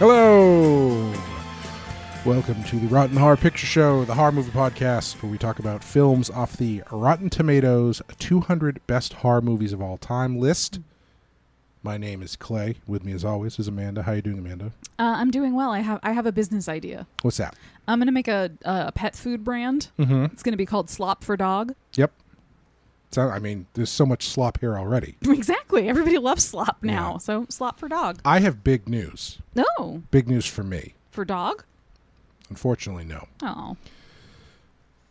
Hello! Welcome to the Rotten Horror Picture Show, the horror movie podcast where we talk about films off the Rotten Tomatoes 200 Best Horror Movies of All Time list. My name is Clay. With me as always is Amanda. How are you doing, Amanda? I'm doing well. I have a business idea. What's that? I'm going to make a pet food brand. Mm-hmm. It's going to be called Slop for Dog. Yep. So, I mean, there's so much slop here already. Exactly. Everybody loves slop now. Yeah. So Slop for Dog. I have big news. No. Big news for me. For dog? Unfortunately, no. Oh.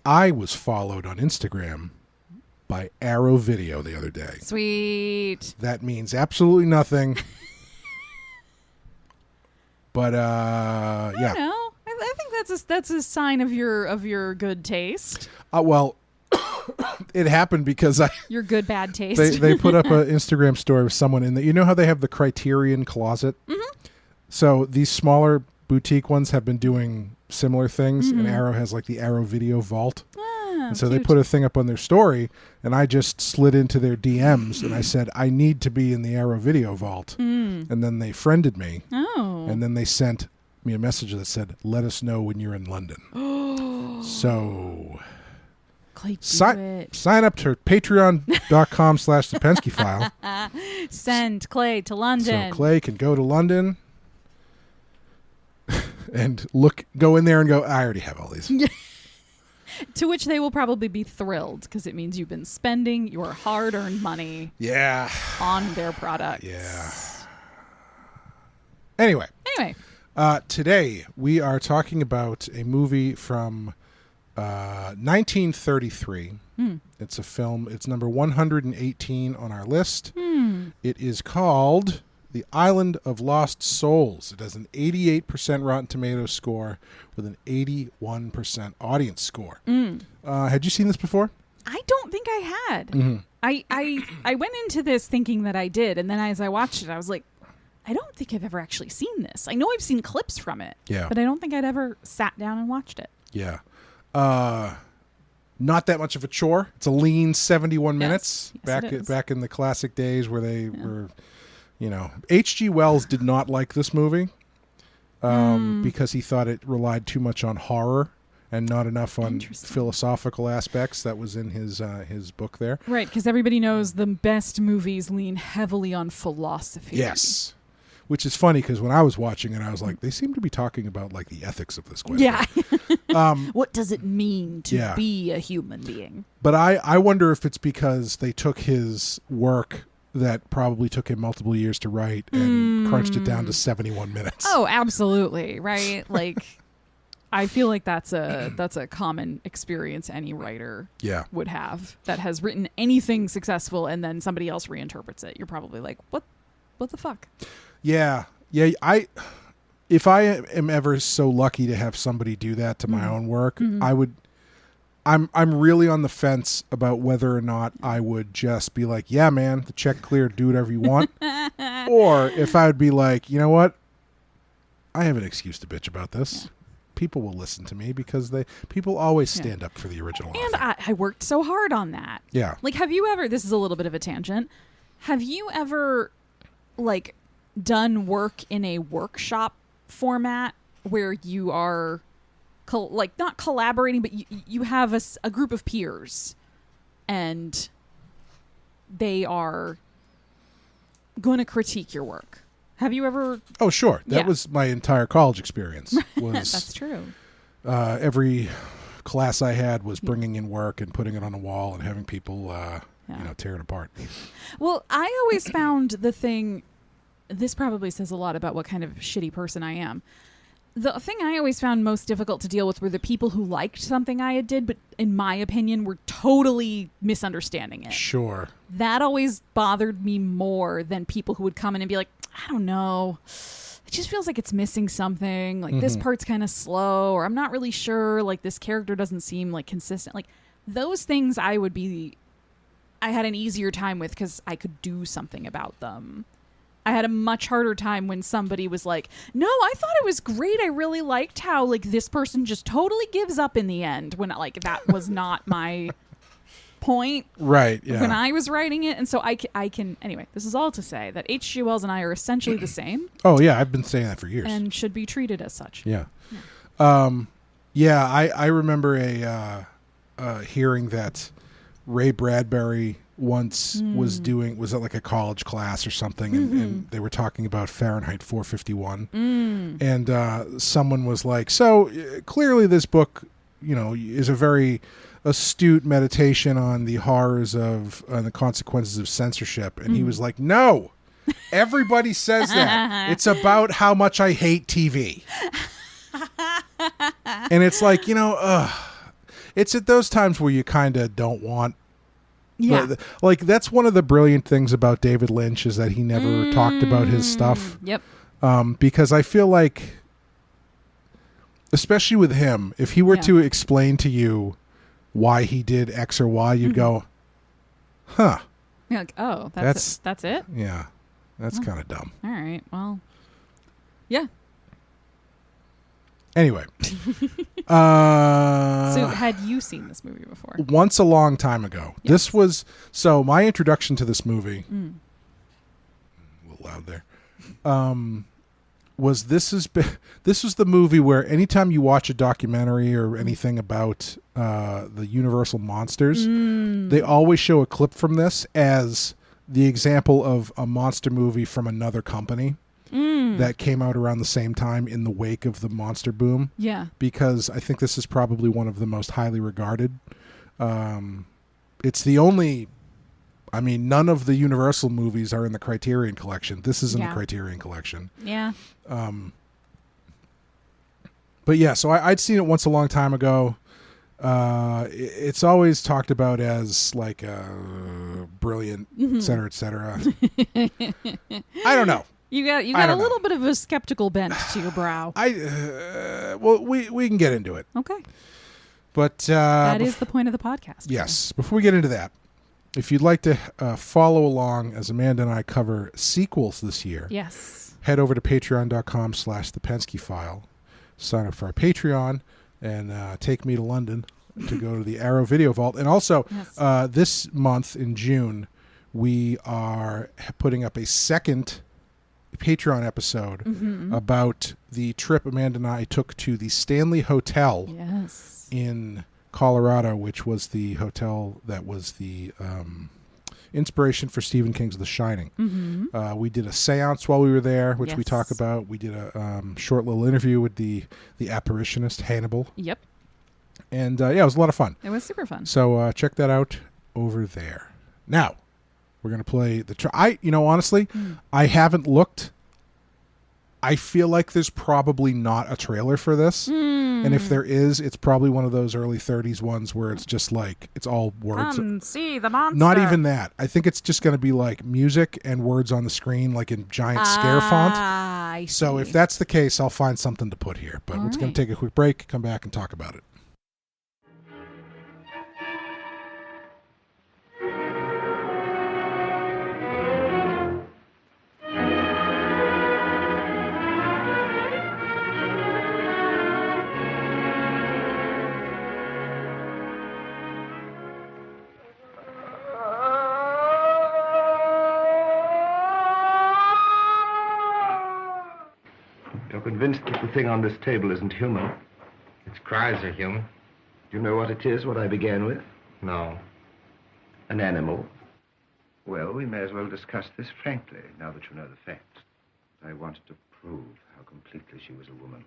I was followed on Instagram by Arrow Video the other day. Sweet. That means absolutely nothing. But I yeah. don't know. I think that's a sign of your good taste. Well, it happened because Your good bad taste. they put up an Instagram story of someone in the, you know how they have the Criterion closet? Mm-hmm. So these smaller boutique ones have been doing similar things, and Arrow has like the Arrow Video Vault. And so cute. they put a thing up on their story, and I just slid into their DMs, and I said, I need to be in the Arrow Video Vault. And then they friended me, and then they sent me a message that said, let us know when you're in London. So Clay, sign up to patreon.com/the Penske File. Send Clay to London. So Clay can go to London and go in there and go, I already have all these. To which they will probably be thrilled because it means you've been spending your hard-earned money on their products. Yeah. Anyway, today we are talking about a movie from 1933. It's a film. It's number 118 on our list. It is called The Island of Lost Souls. It has an 88% Rotten Tomatoes score with an 81% audience score. Had you seen this before? I don't think I had. I went into this thinking that I did, and then as I watched it, I was like, I don't think I've ever actually seen this. I know I've seen clips from it, but I don't think I'd ever sat down and watched it. Yeah. Not that much of a chore. It's a lean 71 minutes. Yes, back in the classic days where they were, H.G. Wells did not like this movie because he thought it relied too much on horror and not enough on philosophical aspects. That was in his book there. Right, because everybody knows the best movies lean heavily on philosophy. Yes. Which is funny because when I was watching it, I was like, they seem to be talking about like the ethics of this question. Yeah. What does it mean to be a human being? But I wonder if it's because they took his work that probably took him multiple years to write and crunched it down to 71 minutes. Oh, absolutely. Right. Like, I feel like that's a common experience any writer would have that has written anything successful and then somebody else reinterprets it. You're probably like, what the fuck? Yeah. If I am ever so lucky to have somebody do that to my own work, I'm really on the fence about whether or not I would just be like, yeah, man, the check cleared, do whatever you want. Or if I would be like, you know what? I have an excuse to bitch about this. Yeah. People will listen to me because people always stand up for the original and author. I worked so hard on that. Yeah. Like, have you ever, this is a little bit of a tangent, have you ever, like, done work in a workshop format where you are not collaborating, but you have a group of peers and they are going to critique your work? Have you ever? Oh, sure. That was my entire college experience. That's true. Every class I had was bringing in work and putting it on a wall and having people, tear it apart. Well, I always found the thing. This probably says a lot about what kind of shitty person I am. The thing I always found most difficult to deal with were the people who liked something I had did, but in my opinion were totally misunderstanding it. Sure. That always bothered me more than people who would come in and be like, I don't know, it just feels like it's missing something. Like this part's kind of slow, or I'm not really sure. Like this character doesn't seem like consistent. Like those things I had an easier time with because I could do something about them. I had a much harder time when somebody was like, no, I thought it was great. I really liked how like this person just totally gives up in the end, when like that was not my point Right, yeah. when I was writing it. And so I can, anyway, this is all to say that H.G. Wells and I are essentially the same. Oh, yeah, I've been saying that for years. And should be treated as such. Yeah. I remember hearing that Ray Bradbury once was at like a college class or something, and they were talking about Fahrenheit 451. And someone was like, so clearly this book, is a very astute meditation on the horrors of and the consequences of censorship. And he was like, no, everybody says that. It's about how much I hate TV. And it's like, it's at those times where you kind of don't want. Yeah. Like, that's one of the brilliant things about David Lynch is that he never talked about his stuff. Yep. Because I feel like, especially with him, if he were to explain to you why he did X or Y, you'd go, huh. You're like, oh, that's it? Yeah. That's kind of dumb. All right. Well, yeah. Anyway. So had you seen this movie before? Once a long time ago. Yes. This was, so my introduction to this movie, a little loud there, this was the movie where anytime you watch a documentary or anything about the Universal monsters, they always show a clip from this as the example of a monster movie from another company that came out around the same time in the wake of the monster boom. Yeah. Because I think this is probably one of the most highly regarded. It's the only, none of the Universal movies are in the Criterion Collection. This is in the Criterion Collection. Yeah. But yeah, so I'd seen it once a long time ago. It's always talked about as like brilliant, et cetera, et cetera. I don't know. You got a little bit of a skeptical bent to your brow. Well, we can get into it. Okay. But that is the point of the podcast. Yes. Before we get into that, if you'd like to follow along as Amanda and I cover sequels this year, yes, head over to patreon.com/thepenskyfile. Sign up for our Patreon and take me to London to go to the Arrow Video Vault. And also, this month in June, we are putting up a second Patreon episode about the trip Amanda and I took to the Stanley Hotel in Colorado, which was the hotel that was the inspiration for Stephen King's The Shining. We did a seance while we were there, which we talk about. We did a short little interview with the apparitionist Hannibal. Yep. And it was a lot of fun. It was super fun. So check that out over there. Now, we're going to play honestly, I haven't looked. I feel like there's probably not a trailer for this. And if there is, it's probably one of those early 30s ones where it's just like, it's all words. Come see the monster. Not even that. I think it's just going to be like music and words on the screen, like in giant scare font. I see. So if that's the case, I'll find something to put here. But we're just going to take a quick break, come back and talk about it. You're convinced that the thing on this table isn't human? Its cries are human. Do you know what it is, what I began with? No. An animal? Well, we may as well discuss this frankly, now that you know the facts. I wanted to prove how completely she was a woman.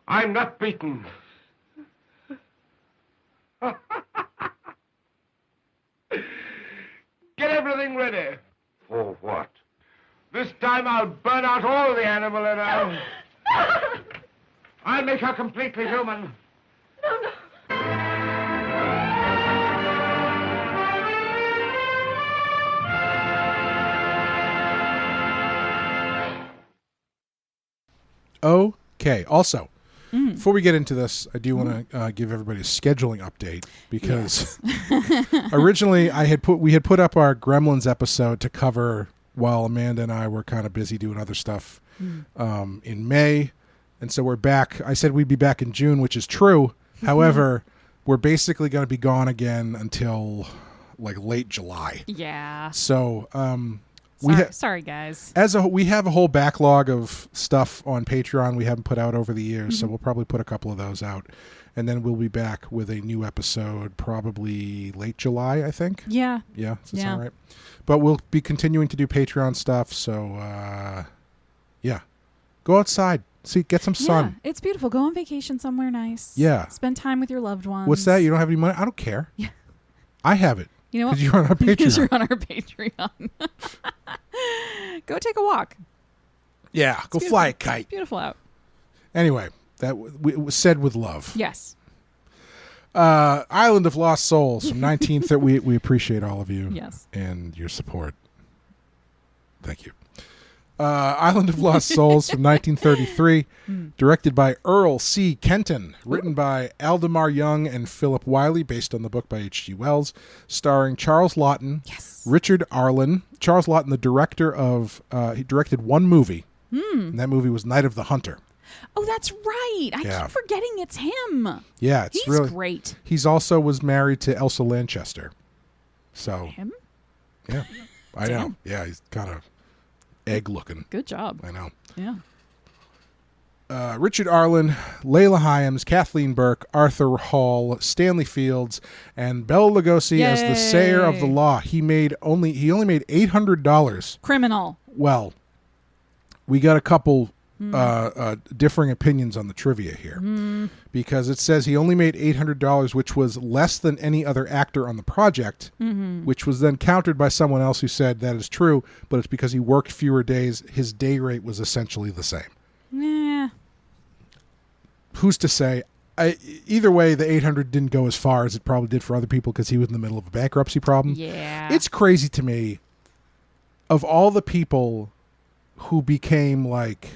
I'm not beaten. Get everything ready. For what? This time I'll burn out all the animal in her. I'll make her completely human. Okay. Also, Before we get into this, I do want to give everybody a scheduling update because originally we had put up our Gremlins episode to cover while Amanda and I were kind of busy doing other stuff in May. And so we're back. I said we'd be back in June, which is true. However, we're basically going to be gone again until like late July. Yeah. So sorry, guys. We have a whole backlog of stuff on Patreon we haven't put out over the years, so we'll probably put a couple of those out. And then we'll be back with a new episode probably late July, I think. Yeah. Yeah, does that sound right? But we'll be continuing to do Patreon stuff, so yeah. Go outside. Get some sun. Yeah, it's beautiful. Go on vacation somewhere nice. Yeah. Spend time with your loved ones. What's that? You don't have any money? I don't care. Yeah. I have it. You know what? Because you're on our Patreon. Because you're on our Patreon. Go take a walk. Yeah. Go fly a kite. It's beautiful out. Anyway, it was said with love. Yes. Island of Lost Souls from 1930. We appreciate all of you. Yes. And your support. Thank you. Island of Lost Souls from 1933, directed by Earl C. Kenton, written by Aldemar Young and Philip Wiley, based on the book by H.G. Wells, starring Charles Laughton, Richard Arlen. Charles Laughton, the director of, he directed one movie, and that movie was Night of the Hunter. Oh, that's right. I keep forgetting it's him. Yeah, he's really great. He's also was married to Elsa Lanchester. So him? Yeah, I know. Yeah, he's kind of egg looking. Good job. I know. Yeah. Richard Arlen, Layla Hyams, Kathleen Burke, Arthur Hall, Stanley Fields, and Bela Lugosi as the Sayer of the Law. He only made $800. Criminal. Well, we got a couple differing opinions on the trivia here because it says he only made $800, which was less than any other actor on the project, which was then countered by someone else who said that is true, but it's because he worked fewer days. His day rate was essentially the same. Yeah. Who's to say? Either way, the 800 didn't go as far as it probably did for other people because he was in the middle of a bankruptcy problem. Yeah. It's crazy to me, of all the people who became like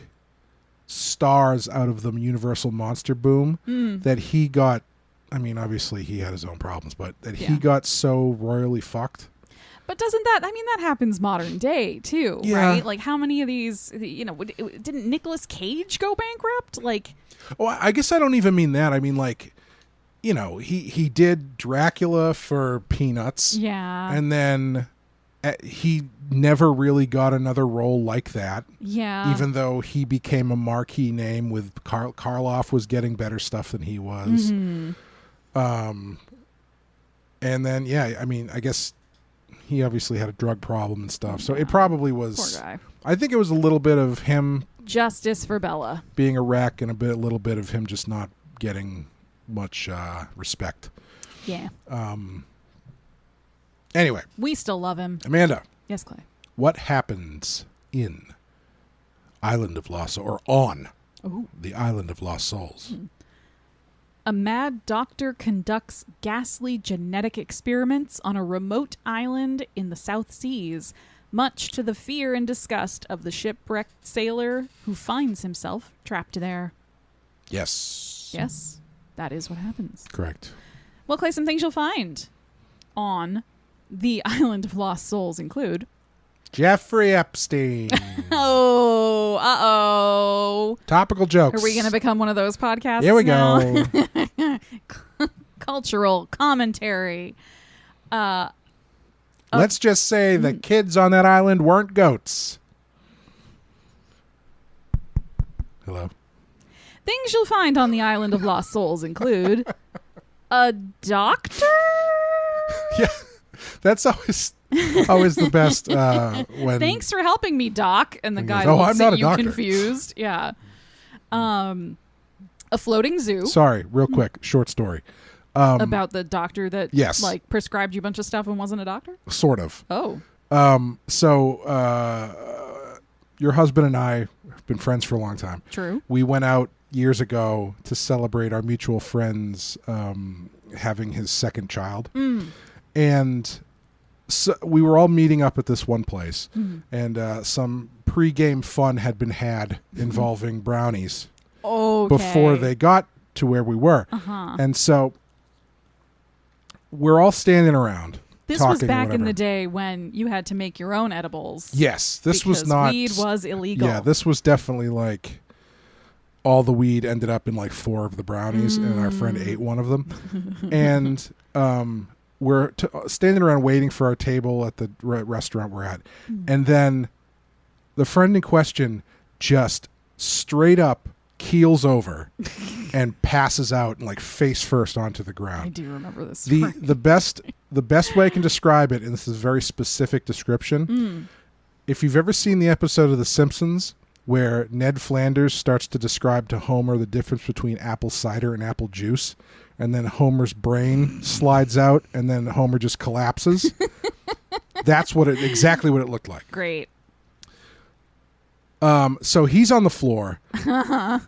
stars out of the Universal monster boom, that he got, I mean, obviously he had his own problems, but that he got so royally fucked. But doesn't that, I mean, that happens modern day too, right? Like how many of these, didn't Nicolas Cage go bankrupt? Like, oh, I guess I don't even mean that. I mean, like, he did Dracula for peanuts. Yeah. And then he never really got another role like that. Yeah. Even though he became a marquee name with Karloff was getting better stuff than he was. And then, I mean, I guess he obviously had a drug problem and stuff. So it probably was. Poor guy. I think it was a little bit of him. Justice for Bella. Being a wreck and a little bit of him just not getting much respect. Yeah. Anyway. We still love him. Amanda. Yes, Clay. What happens in Island of Lost Souls, or on the Island of Lost Souls? A mad doctor conducts ghastly genetic experiments on a remote island in the South Seas, much to the fear and disgust of the shipwrecked sailor who finds himself trapped there. Yes. Yes, that is what happens. Correct. Well, Clay, some things you'll find on the Island of Lost Souls include Jeffrey Epstein. Topical jokes. Are we going to become one of those podcasts? Here we go. Cultural commentary. Let's just say the kids on that island weren't goats. Hello. Things you'll find on the Island of Lost Souls include a doctor? Yeah. That's always the best. When thanks for helping me, Doc. And the guy looks at you confused. Yeah. A floating zoo. Sorry, real quick, short story. About the doctor that prescribed you a bunch of stuff and wasn't a doctor? Sort of. Oh. So your husband and I have been friends for a long time. True. We went out years ago to celebrate our mutual friends having his second child. And so we were all meeting up at this one place, and some pre-game fun had been had involving brownies. before they got to where we were. And so we're all standing around. This was back in the day when you had to make your own edibles. Yes, this was not... weed was illegal. Yeah, this was definitely like all the weed ended up in like 4 of the brownies, and our friend ate one of them. And we're standing around waiting for our table at the restaurant we're at. And then the friend in question just straight up keels over and passes out and like face first onto the ground. I do remember this. The best way I can describe it, and this is a very specific description, if you've ever seen the episode of The Simpsons where Ned Flanders starts to describe to Homer the difference between apple cider and apple juice, and then Homer's brain slides out and then Homer just collapses, that's exactly what it looked like. Great. So he's on the floor.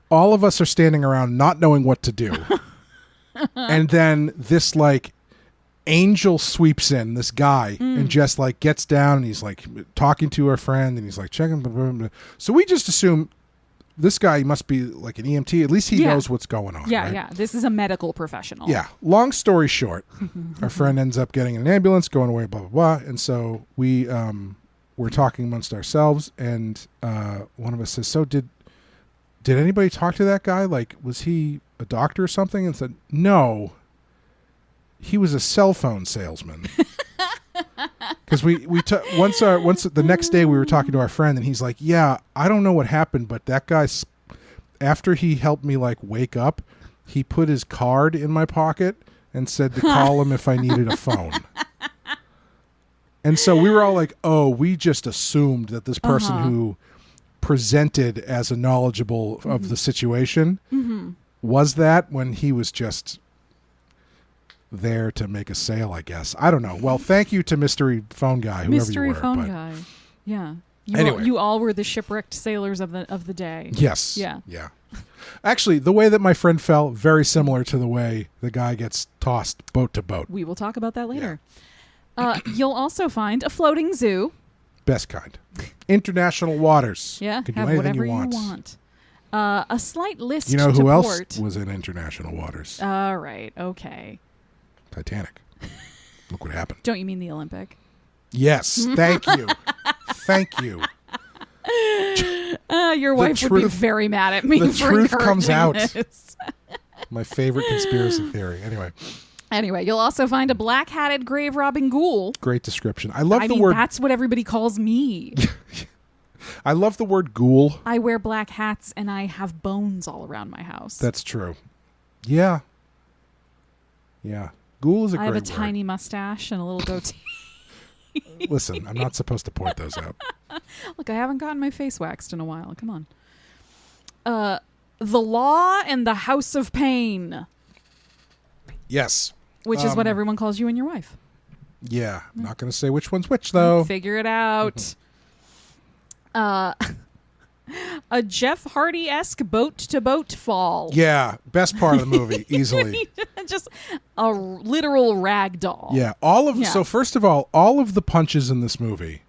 All of us are standing around not knowing what to do. And then this like angel sweeps in, this guy, and just like gets down and he's like talking to our friend and he's like checking. Blah, blah, blah. So we just assume this guy must be like an EMT. At least he knows what's going on. Yeah, right? yeah. This is a medical professional. Yeah. Long story short, our friend ends up getting an ambulance, going away, blah, blah, blah. And so we're talking amongst ourselves, and one of us says, so did anybody talk to that guy? Like, was he a doctor or something? And said, no, he was a cell phone salesman. Because once the next day we were talking to our friend, and he's like, yeah, I don't know what happened, but that guy, after he helped me like wake up, he put his card in my pocket and said to call him if I needed a phone. And so we were all like, oh, we just assumed that this person who presented as a knowledgeable of the situation was that, when he was just there to make a sale, I guess. I don't know. Well, thank you to Mystery Phone Guy, whoever Mystery you were. Phone Guy. Yeah. Anyway. You all were the shipwrecked sailors of the day. Yes. Yeah. Yeah. Actually, the way that my friend fell, very similar to the way the guy gets tossed boat to boat. We will talk about that later. You'll also find a floating zoo. Best kind. International waters. Yeah, Can do have anything whatever you want. A slight list You know to who else port. was in international waters? All right, okay. Titanic. Look what happened. Don't you mean the Olympic? Yes, thank you. Thank you. Your wife would be very mad at me the for truth comes out. this. My favorite conspiracy theory. Anyway, you'll also find a black-hatted grave-robbing ghoul. Great description. I love I the mean, word. that's what everybody calls me. I love the word ghoul. I wear black hats and I have bones all around my house. That's true. Yeah. Yeah. Ghoul is a great word. I have a tiny mustache and a little goatee. Listen, I'm not supposed to point those out. Look, I haven't gotten my face waxed in a while. Come on. The Law and the House of Pain. Yes. Which is what everyone calls you and your wife. Yeah. I'm not going to say which one's which, though. Figure it out. A Jeff Hardy-esque boat-to-boat fall. Yeah. Best part of the movie, easily. Just a literal rag doll. Yeah. So first of all of the punches in this movie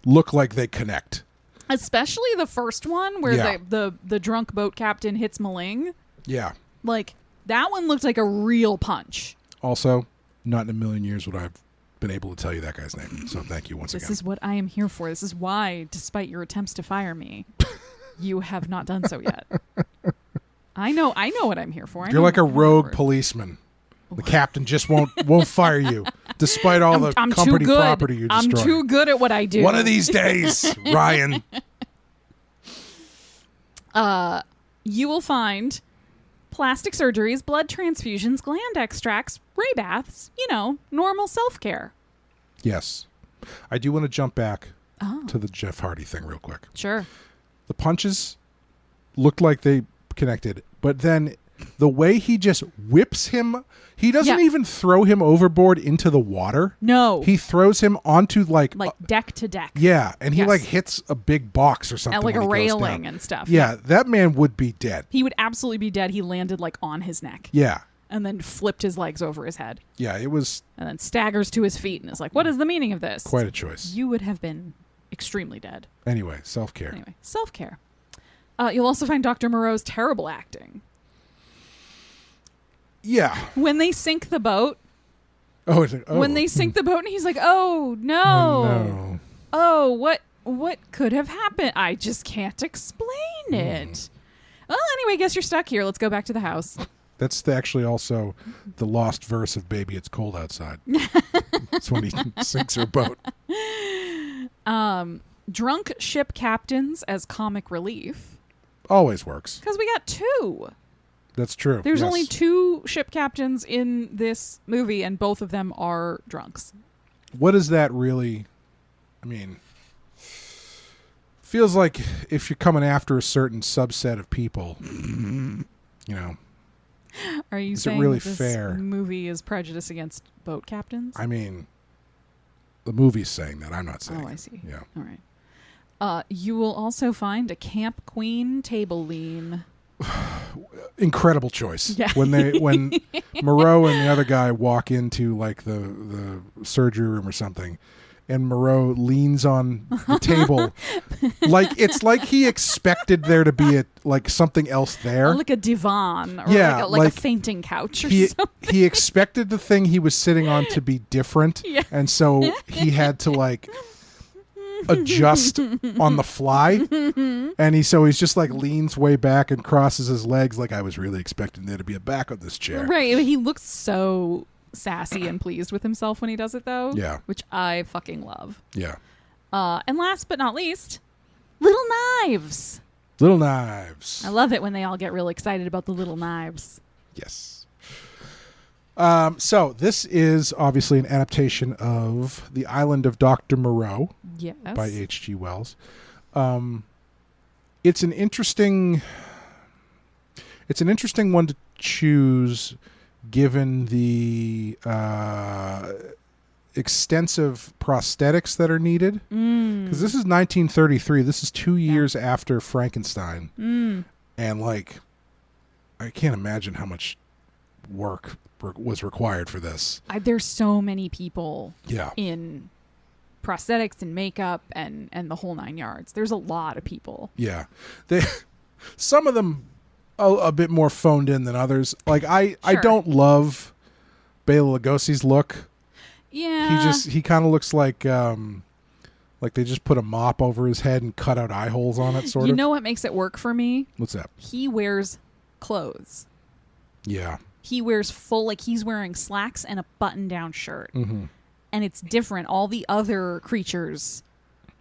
look like they connect. Especially the first one where the drunk boat captain hits Maling. Yeah. Like, that one looked like a real punch. Also, not in a million years would I have been able to tell you that guy's name. So thank you once again. This is what I am here for. This is why, despite your attempts to fire me, you have not done so yet. I know what I'm here for. You're like a rogue policeman. The captain just won't fire you, despite all the company property you destroy. I'm too good at what I do. One of these days, Ryan. You will find plastic surgeries, blood transfusions, gland extracts, ray baths, normal self-care. Yes. I do want to jump back to the Jeff Hardy thing real quick. Sure. The punches looked like they connected, but then the way he just whips him, he doesn't even throw him overboard into the water. No. He throws him onto like deck to deck. Yeah, and he like hits a big box or something. At like a railing and stuff. Yeah, that man would be dead. He would absolutely be dead. He landed like on his neck. Yeah. And then flipped his legs over his head. Yeah, it was... And then staggers to his feet and is like, what is the meaning of this? Quite a choice. You would have been extremely dead. Anyway, self-care. Self-care. You'll also find Dr. Moreau's terrible acting. Yeah. When they sink the boat. Oh, it's like, oh. When they sink the boat and he's like, oh, no. Oh, no. Oh, what could have happened? I just can't explain it. Well, anyway, I guess you're stuck here. Let's go back to the house. That's actually also the lost verse of Baby It's Cold Outside. That's when he sinks her boat. Drunk ship captains as comic relief. Always works. Because we got 2. That's true. There's yes. only 2 ship captains in this movie, and both of them are drunks. What is that really? I mean, feels like if you're coming after a certain subset of people, you know. Are you is saying it really this fair? Movie is prejudiced against boat captains? I mean, the movie's saying that. I'm not saying. Oh, I see. Yeah. All right. You will also find a Camp Queen table lean. Incredible choice. Yeah. When Moreau and the other guy walk into like the surgery room or something, and Moreau leans on the table, like it's like he expected there to be something else there, Like a divan, or Yeah, like a like fainting couch or he something. he expected the thing he was sitting on to be different, Yeah. and so he had to like adjust on the fly, and he's just like leans way back and crosses his legs like I was really expecting there to be a back on this chair. Right. He looks so sassy and pleased with himself when he does it, though. Yeah. Which I fucking love. Yeah. And last but not least, little knives. Little knives. I love it when they all get real excited about the little knives. Yes. So this is obviously an adaptation of The Island of Doctor Moreau Yes. by H.G. Wells. It's an interesting one to choose given the extensive prosthetics that are needed. Because this is 1933. This is 2 years after Frankenstein. And like, I can't imagine how much work was required for this. There's so many people Yeah. in prosthetics and makeup and the whole 9 yards. There's a lot of people. Yeah. Some of them a bit more phoned in than others. Like I don't love Bela Lugosi's look. Yeah. He kind of looks like they just put a mop over his head and cut out eye holes on it, sort of. You know what makes it work for me? What's that? He wears clothes. Yeah. He wears he's wearing slacks and a button-down shirt. Mm-hmm. And it's different. All the other creatures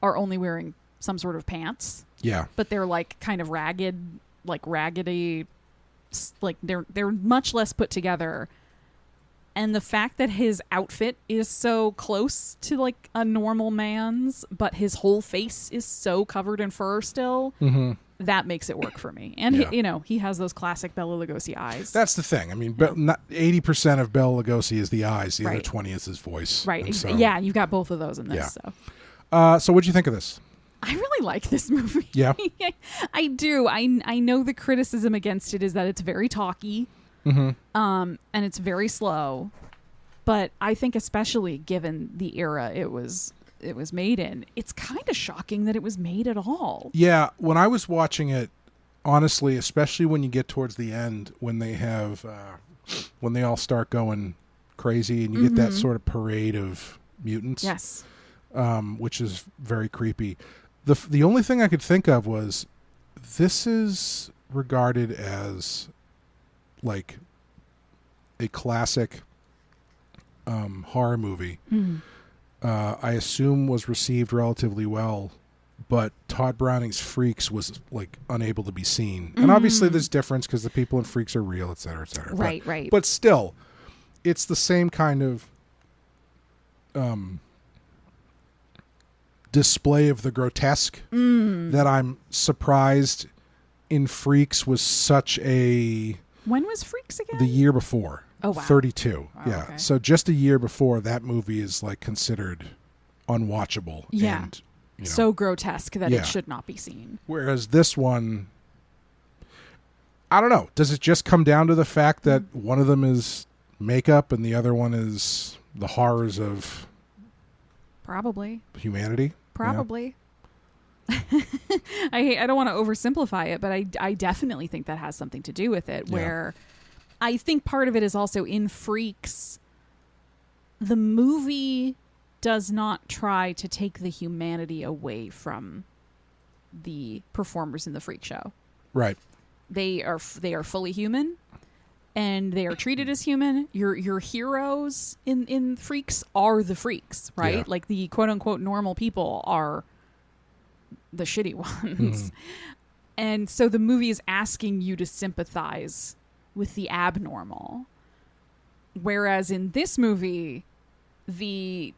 are only wearing some sort of pants. Yeah. But they're like kind of raggedy, like they're much less put together. And the fact that his outfit is so close to like a normal man's, but his whole face is so covered in fur still, that makes it work for me. And Yeah. he has those classic Bela Lugosi eyes. That's the thing. I mean, not 80% of Bela Lugosi is the eyes. The other Right. 20 is his voice. Right. And so, Yeah, you've got both of those in this. Yeah. So So what'd you think of this? I really like this movie. Yeah. I do. I know the criticism against it is that it's very talky. And it's very slow. But I think especially given the era it was made in, it's kind of shocking that it was made at all. Yeah, when I was watching it, honestly, especially when you get towards the end, when they have, when they all start going crazy and you get that sort of parade of mutants, Yes. which is very creepy. The only thing I could think of was this is regarded as like a classic horror movie. I assume was received relatively well, but Todd Browning's Freaks was like unable to be seen. And obviously there's difference because the people in Freaks are real, et cetera, et cetera. Right, right. But still, it's the same kind of display of the grotesque that I'm surprised in Freaks was such a... When was Freaks again? The year before. Oh, wow. 32. Oh, yeah. okay. So just a year before, that movie is like considered unwatchable. Yeah. And, you know, so grotesque that Yeah. it should not be seen. whereas this one, I don't know. Does it just come down to the fact that one of them is makeup and the other one is the horrors of Probably. humanity? Probably. I don't want to oversimplify it, but I definitely think that has something to do with it, where I think part of it is also in Freaks. The movie does not try to take the humanity away from the performers in the Freak show. Right. They are fully human, and they are treated as human. Your heroes in Freaks are the freaks, right? Yeah. Like the quote unquote normal people are the shitty ones. And so the movie is asking you to sympathize with the abnormal. Whereas in this movie, the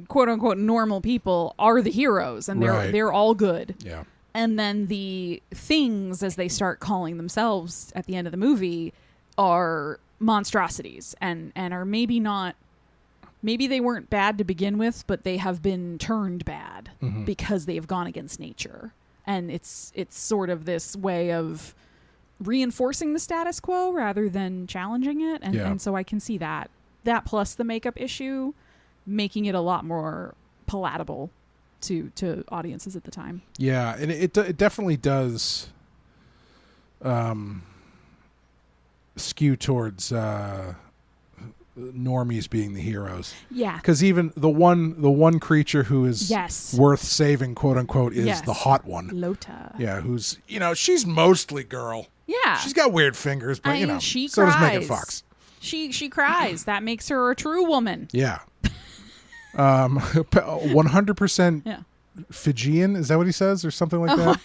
quote unquote normal people are the heroes, and they're all good. Yeah. And then the things, as they start calling themselves at the end of the movie, are monstrosities and are maybe they weren't bad to begin with, but they have been turned bad because they have gone against nature. And it's sort of this way of reinforcing the status quo rather than challenging it. And so I can see that plus the makeup issue making it a lot more palatable to audiences at the time. Yeah, and it definitely does skew towards normies being the heroes. Yeah. Because even the one creature who is worth saving, quote unquote, is the hot one. Lota. Yeah, who's, she's mostly girl. Yeah. She's got weird fingers, but she so cries. does Megan Fox. She cries. That makes her a true woman. Yeah. 100% Fijian, is that what he says, or something like that?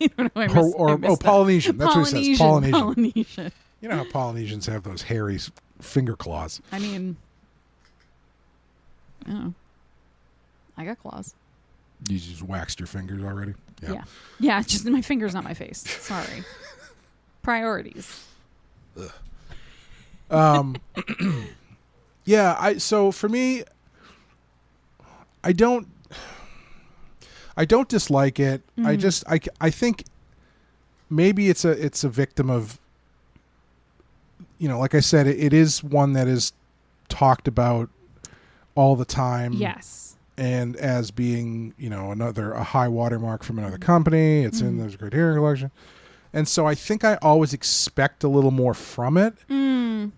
I don't know. Polynesian. That's what he says. Polynesian. You know how Polynesians have those hairy finger claws. I mean, I got claws. You just waxed your fingers already? Yeah, just my fingers, not my face. Sorry. Priorities. So for me, I don't dislike it. I think maybe it's a victim of, like I said, it is one that is talked about all the time. Yes. And as being, a high watermark from another company. It's in the Criterion Collection. And so I think I always expect a little more from it.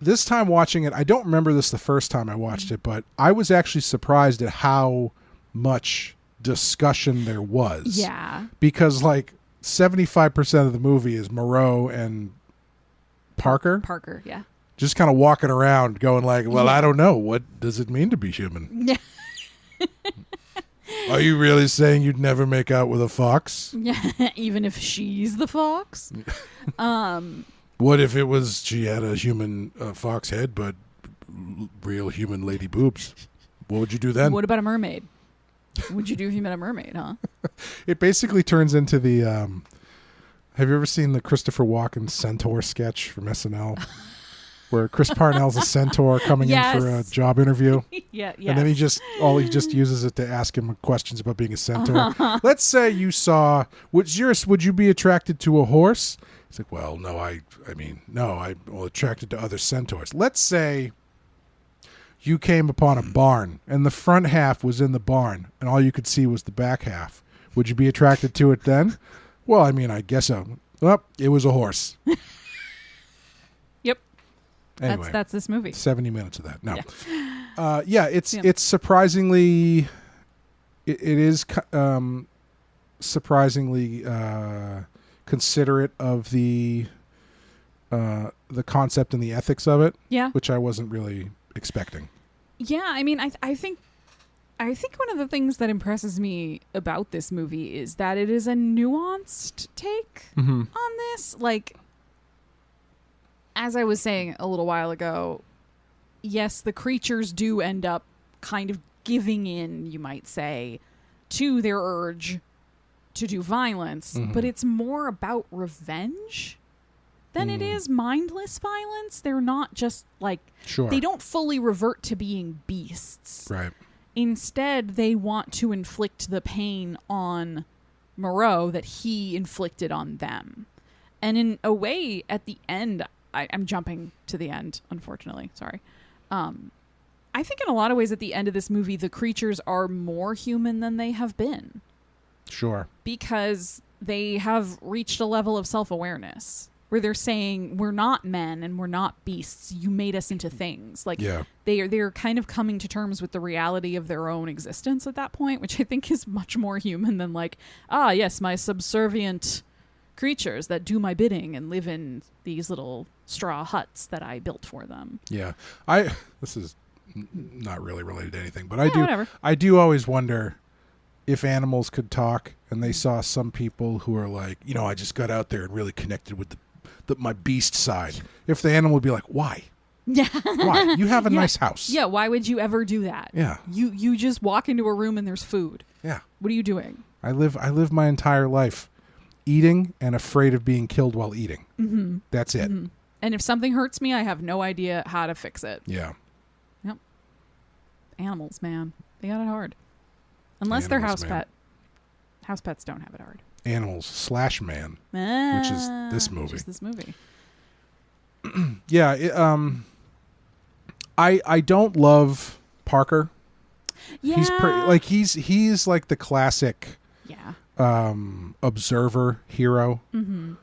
This time watching it, I don't remember this the first time I watched it, but I was actually surprised at how much discussion there was. Yeah. Because 75% of the movie is Moreau and Parker. Parker, yeah. Just kind of walking around going I don't know. What does it mean to be human? Yeah. Are you really saying you'd never make out with a fox? Yeah, even if she's the fox? What if she had a human fox head, but real human lady boobs? What would you do then? What about a mermaid? What would you do if you met a mermaid, huh? It basically turns into the... have you ever seen the Christopher Walken centaur sketch from SNL? Where Chris Parnell's a centaur coming in for a job interview. Yeah. And then he just uses it to ask him questions about being a centaur. Let's say you saw, would you be attracted to a horse? He's like, well, no, I'm attracted to other centaurs. Let's say you came upon a barn and the front half was in the barn and all you could see was the back half. Would you be attracted to it then? Well, I guess so. Well, it was a horse. Yep. Anyway, that's this movie. 70 minutes of that. No. It's surprisingly it is surprisingly considerate of the concept and the ethics of it. Yeah. Which I wasn't really expecting. Yeah, I think one of the things that impresses me about this movie is that it is a nuanced take on this. As I was saying a little while ago, yes, the creatures do end up kind of giving in, you might say, to their urge to do violence, but it's more about revenge than it is mindless violence. They're not just they don't fully revert to being beasts. Right. Instead, they want to inflict the pain on Moreau that he inflicted on them. And in a way, at the end, I'm jumping to the end, unfortunately. Sorry. I think in a lot of ways at the end of this movie, the creatures are more human than they have been. Sure. because they have reached a level of self-awareness where they're saying we're not men and we're not beasts. You made us into things. Like they're kind of coming to terms with the reality of their own existence at that point, which I think is much more human than like, yes, my subservient creatures that do my bidding and live in these little straw huts that I built for them. Yeah. This is not really related to anything, but whatever. I do always wonder if animals could talk and they saw some people who are like, I just got out there and really connected with my beast side. If the animal would be like, why? Yeah. Why? You have a nice house. Yeah. Why would you ever do that? Yeah. You just walk into a room and there's food. Yeah. What are you doing? I live my entire life eating and afraid of being killed while eating. Mm-hmm. That's it. Mm-hmm. And if something hurts me, I have no idea how to fix it. Yeah. Yep. Animals, man. They got it hard. Unless they're house pet. House pets don't have it hard. Animals / man, which is this movie. Yeah. I don't love Parker. Yeah. He's like the classic observer hero. Mm-hmm.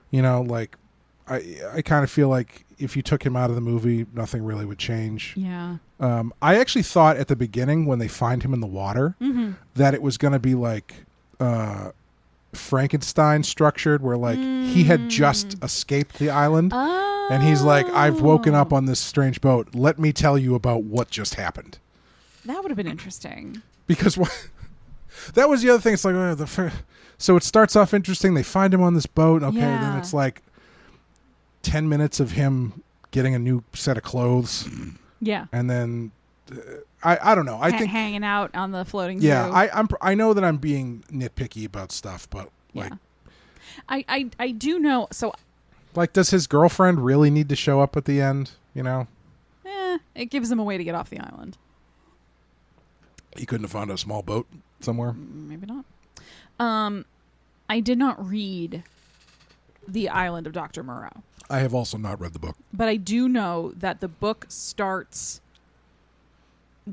I kind of feel like if you took him out of the movie, nothing really would change. Yeah. I actually thought at the beginning when they find him in the water that it was going to be like Frankenstein structured, where like he had just escaped the island and he's like, I've woken up on this strange boat. Let me tell you about what just happened. That would have been interesting. Because that was the other thing. It's like, so it starts off interesting. They find him on this boat. Okay. Yeah. Then it's like 10 minutes of him getting a new set of clothes. Yeah. And then I don't know. I think hanging out on the floating. Yeah, zoo. I know that I'm being nitpicky about stuff, but like, I do know. So, like, does his girlfriend really need to show up at the end? It gives him a way to get off the island. He couldn't have found a small boat somewhere. Maybe not. I did not read The Island of Doctor Moreau. I have also not read the book, but I do know that the book starts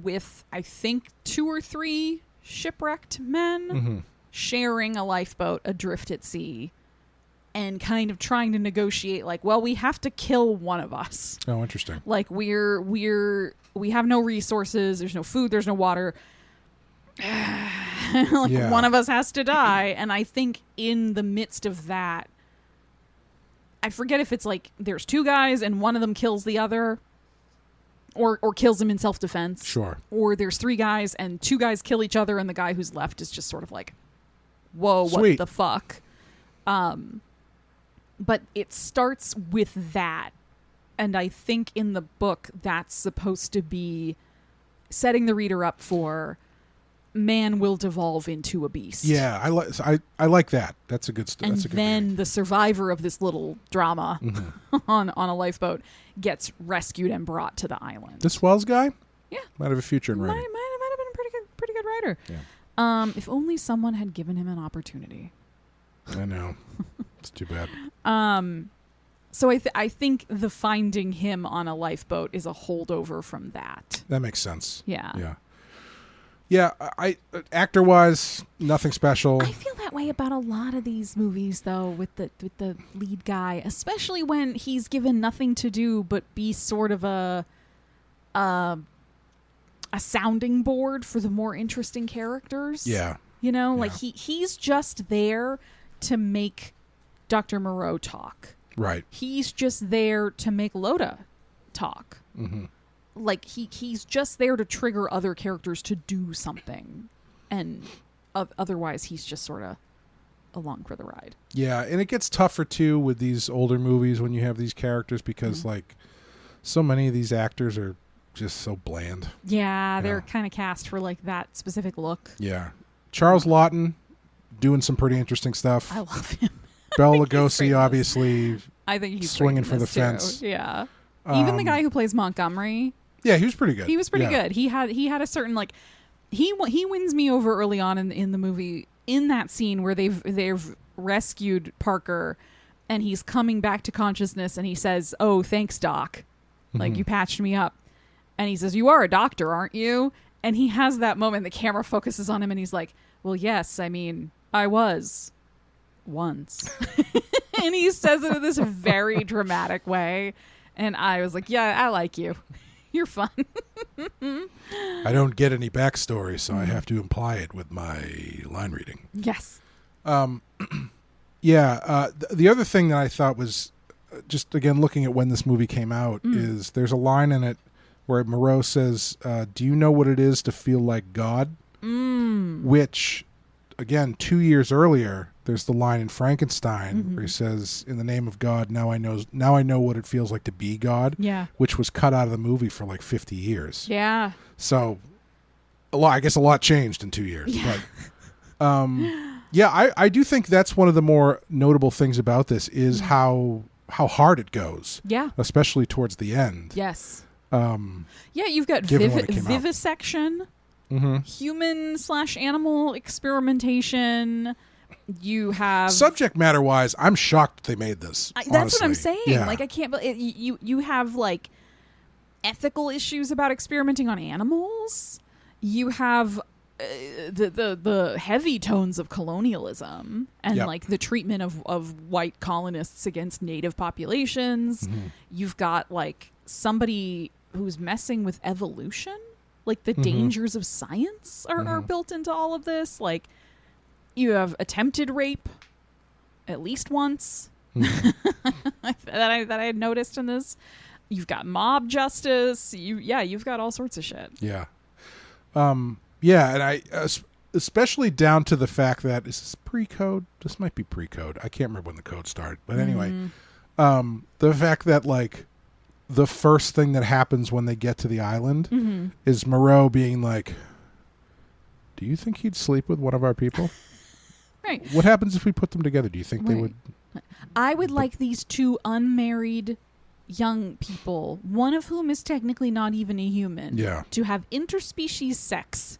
with, I think, 2 or 3 shipwrecked men sharing a lifeboat adrift at sea and kind of trying to negotiate, like, well, we have to kill one of us. Oh, interesting. Like, we have no resources, there's no food, there's no water. One of us has to die. And I think in the midst of that, I forget if it's like there's 2 guys and one of them kills the other. Or kills him in self-defense. Sure. Or there's 3 guys and 2 guys kill each other and the guy who's left is just sort of like, whoa, Sweet. What the fuck? But it starts with that. And I think in the book that's supposed to be setting the reader up for man will devolve into a beast. Yeah, I like that. That's a good story. And that's a good then reading. the survivor of this little drama on a lifeboat gets rescued and brought to the island. This Wells guy? Yeah. Might have a future in writing. Might have been a pretty good writer. Yeah. If only someone had given him an opportunity. I know. It's too bad. So I think the finding him on a lifeboat is a holdover from that. That makes sense. Yeah. Yeah. Yeah, I actor-wise, nothing special. I feel that way about a lot of these movies, though, with the lead guy, especially when he's given nothing to do but be sort of a sounding board for the more interesting characters. Yeah. Like he's just there to make Dr. Moreau talk. Right. He's just there to make Loda talk. Mm-hmm. Like he's just there to trigger other characters to do something, and otherwise he's just sort of along for the ride. Yeah, and it gets tougher too with these older movies when you have these characters because like so many of these actors are just so bland. Yeah, they're kind of cast for like that specific look. Yeah, Charles Laughton doing some pretty interesting stuff. I love him. Bela Lugosi obviously. I think he's swinging for the too. fence. Yeah, even the guy who plays Montgomery. Yeah, he was pretty good. He was pretty good. He had a certain like he wins me over early on in the movie in that scene where they've rescued Parker and he's coming back to consciousness and he says, "Oh, thanks, Doc. Like you patched me up." And he says, "You are a doctor, aren't you?" And he has that moment, the camera focuses on him and he's like, "Well, yes, I mean, I was once. And he says it in this very dramatic way. And I was like, yeah, I like you. You're fun. I don't get any backstory, so I have to imply it with my line reading. Yes. Yeah. The other thing that I thought was just, again, looking at when this movie came out, is there's a line in it where Moreau says, do you know what it is to feel like God? Which, again, 2 years earlier, there's the line in Frankenstein where he says, in the name of God, now I know what it feels like to be God. Yeah. Which was cut out of the movie for like 50 years. Yeah. So I guess a lot changed in 2 years. Yeah. But yeah, I do think that's one of the more notable things about this is how hard it goes. Yeah. Especially towards the end. Yes. Yeah, you've got Given when it came out. vivisection, human/animal experimentation. You have subject matter wise, I'm shocked they made this. That's what I'm saying. Yeah. Like, I can't. You have like ethical issues about experimenting on animals. You have the heavy tones of colonialism and like the treatment of white colonists against native populations. You've got like somebody who's messing with evolution. Like the dangers of science are built into all of this. Like, you have attempted rape at least once that I had noticed in this. You've got mob justice. You've got all sorts of shit. Yeah. Yeah, and I especially down to the fact that is this pre-code? This might be pre-code. I can't remember when the code started. But anyway, the fact that like the first thing that happens when they get to the island is Moreau being like, do you think he'd sleep with one of our people? Right. What happens if we put them together? Do you think they would? I would like these two unmarried young people, one of whom is technically not even a human, to have interspecies sex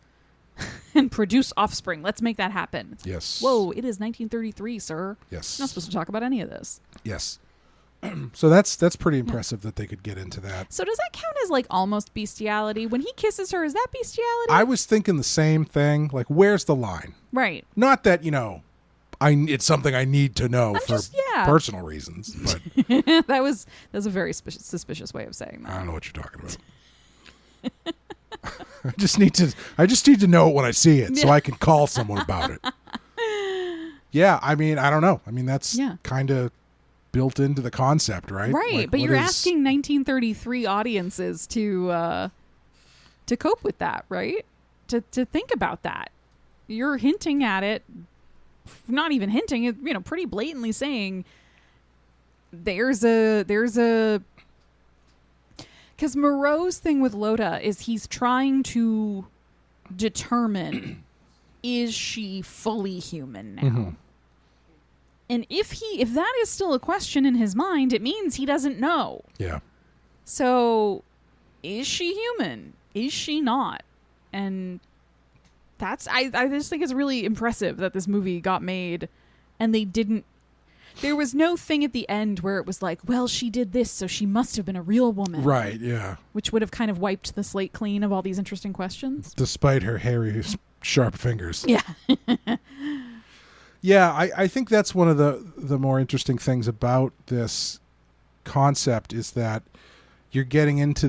and produce offspring. Let's make that happen. Yes. Whoa, it is 1933, sir. Yes. You're not supposed to talk about any of this. Yes. So that's pretty impressive that they could get into that. So does that count as like almost bestiality? When he kisses her, is that bestiality? I was thinking the same thing. Like, where's the line? Right. Not that, it's something I need to know for personal reasons. But that's a very suspicious way of saying that. I don't know what you're talking about. I just need to know it when I see it so I can call someone about it. Yeah, I mean, I don't know. I mean, that's kind of built into the concept, right? Right, like, but you're asking 1933 audiences to cope with that, right? To think about that. You're hinting at it, not even hinting, pretty blatantly saying there's a because Moreau's thing with Loda is he's trying to determine, is she fully human now? And if that is still a question in his mind, it means he doesn't know. Yeah. So, is she human? Is she not? And I just think it's really impressive that this movie got made and there was no thing at the end where it was like, well, she did this, so she must have been a real woman. Right, yeah. Which would have kind of wiped the slate clean of all these interesting questions. Despite her hairy, sharp fingers. Yeah. Yeah, I think that's one of the more interesting things about this concept is that you're getting into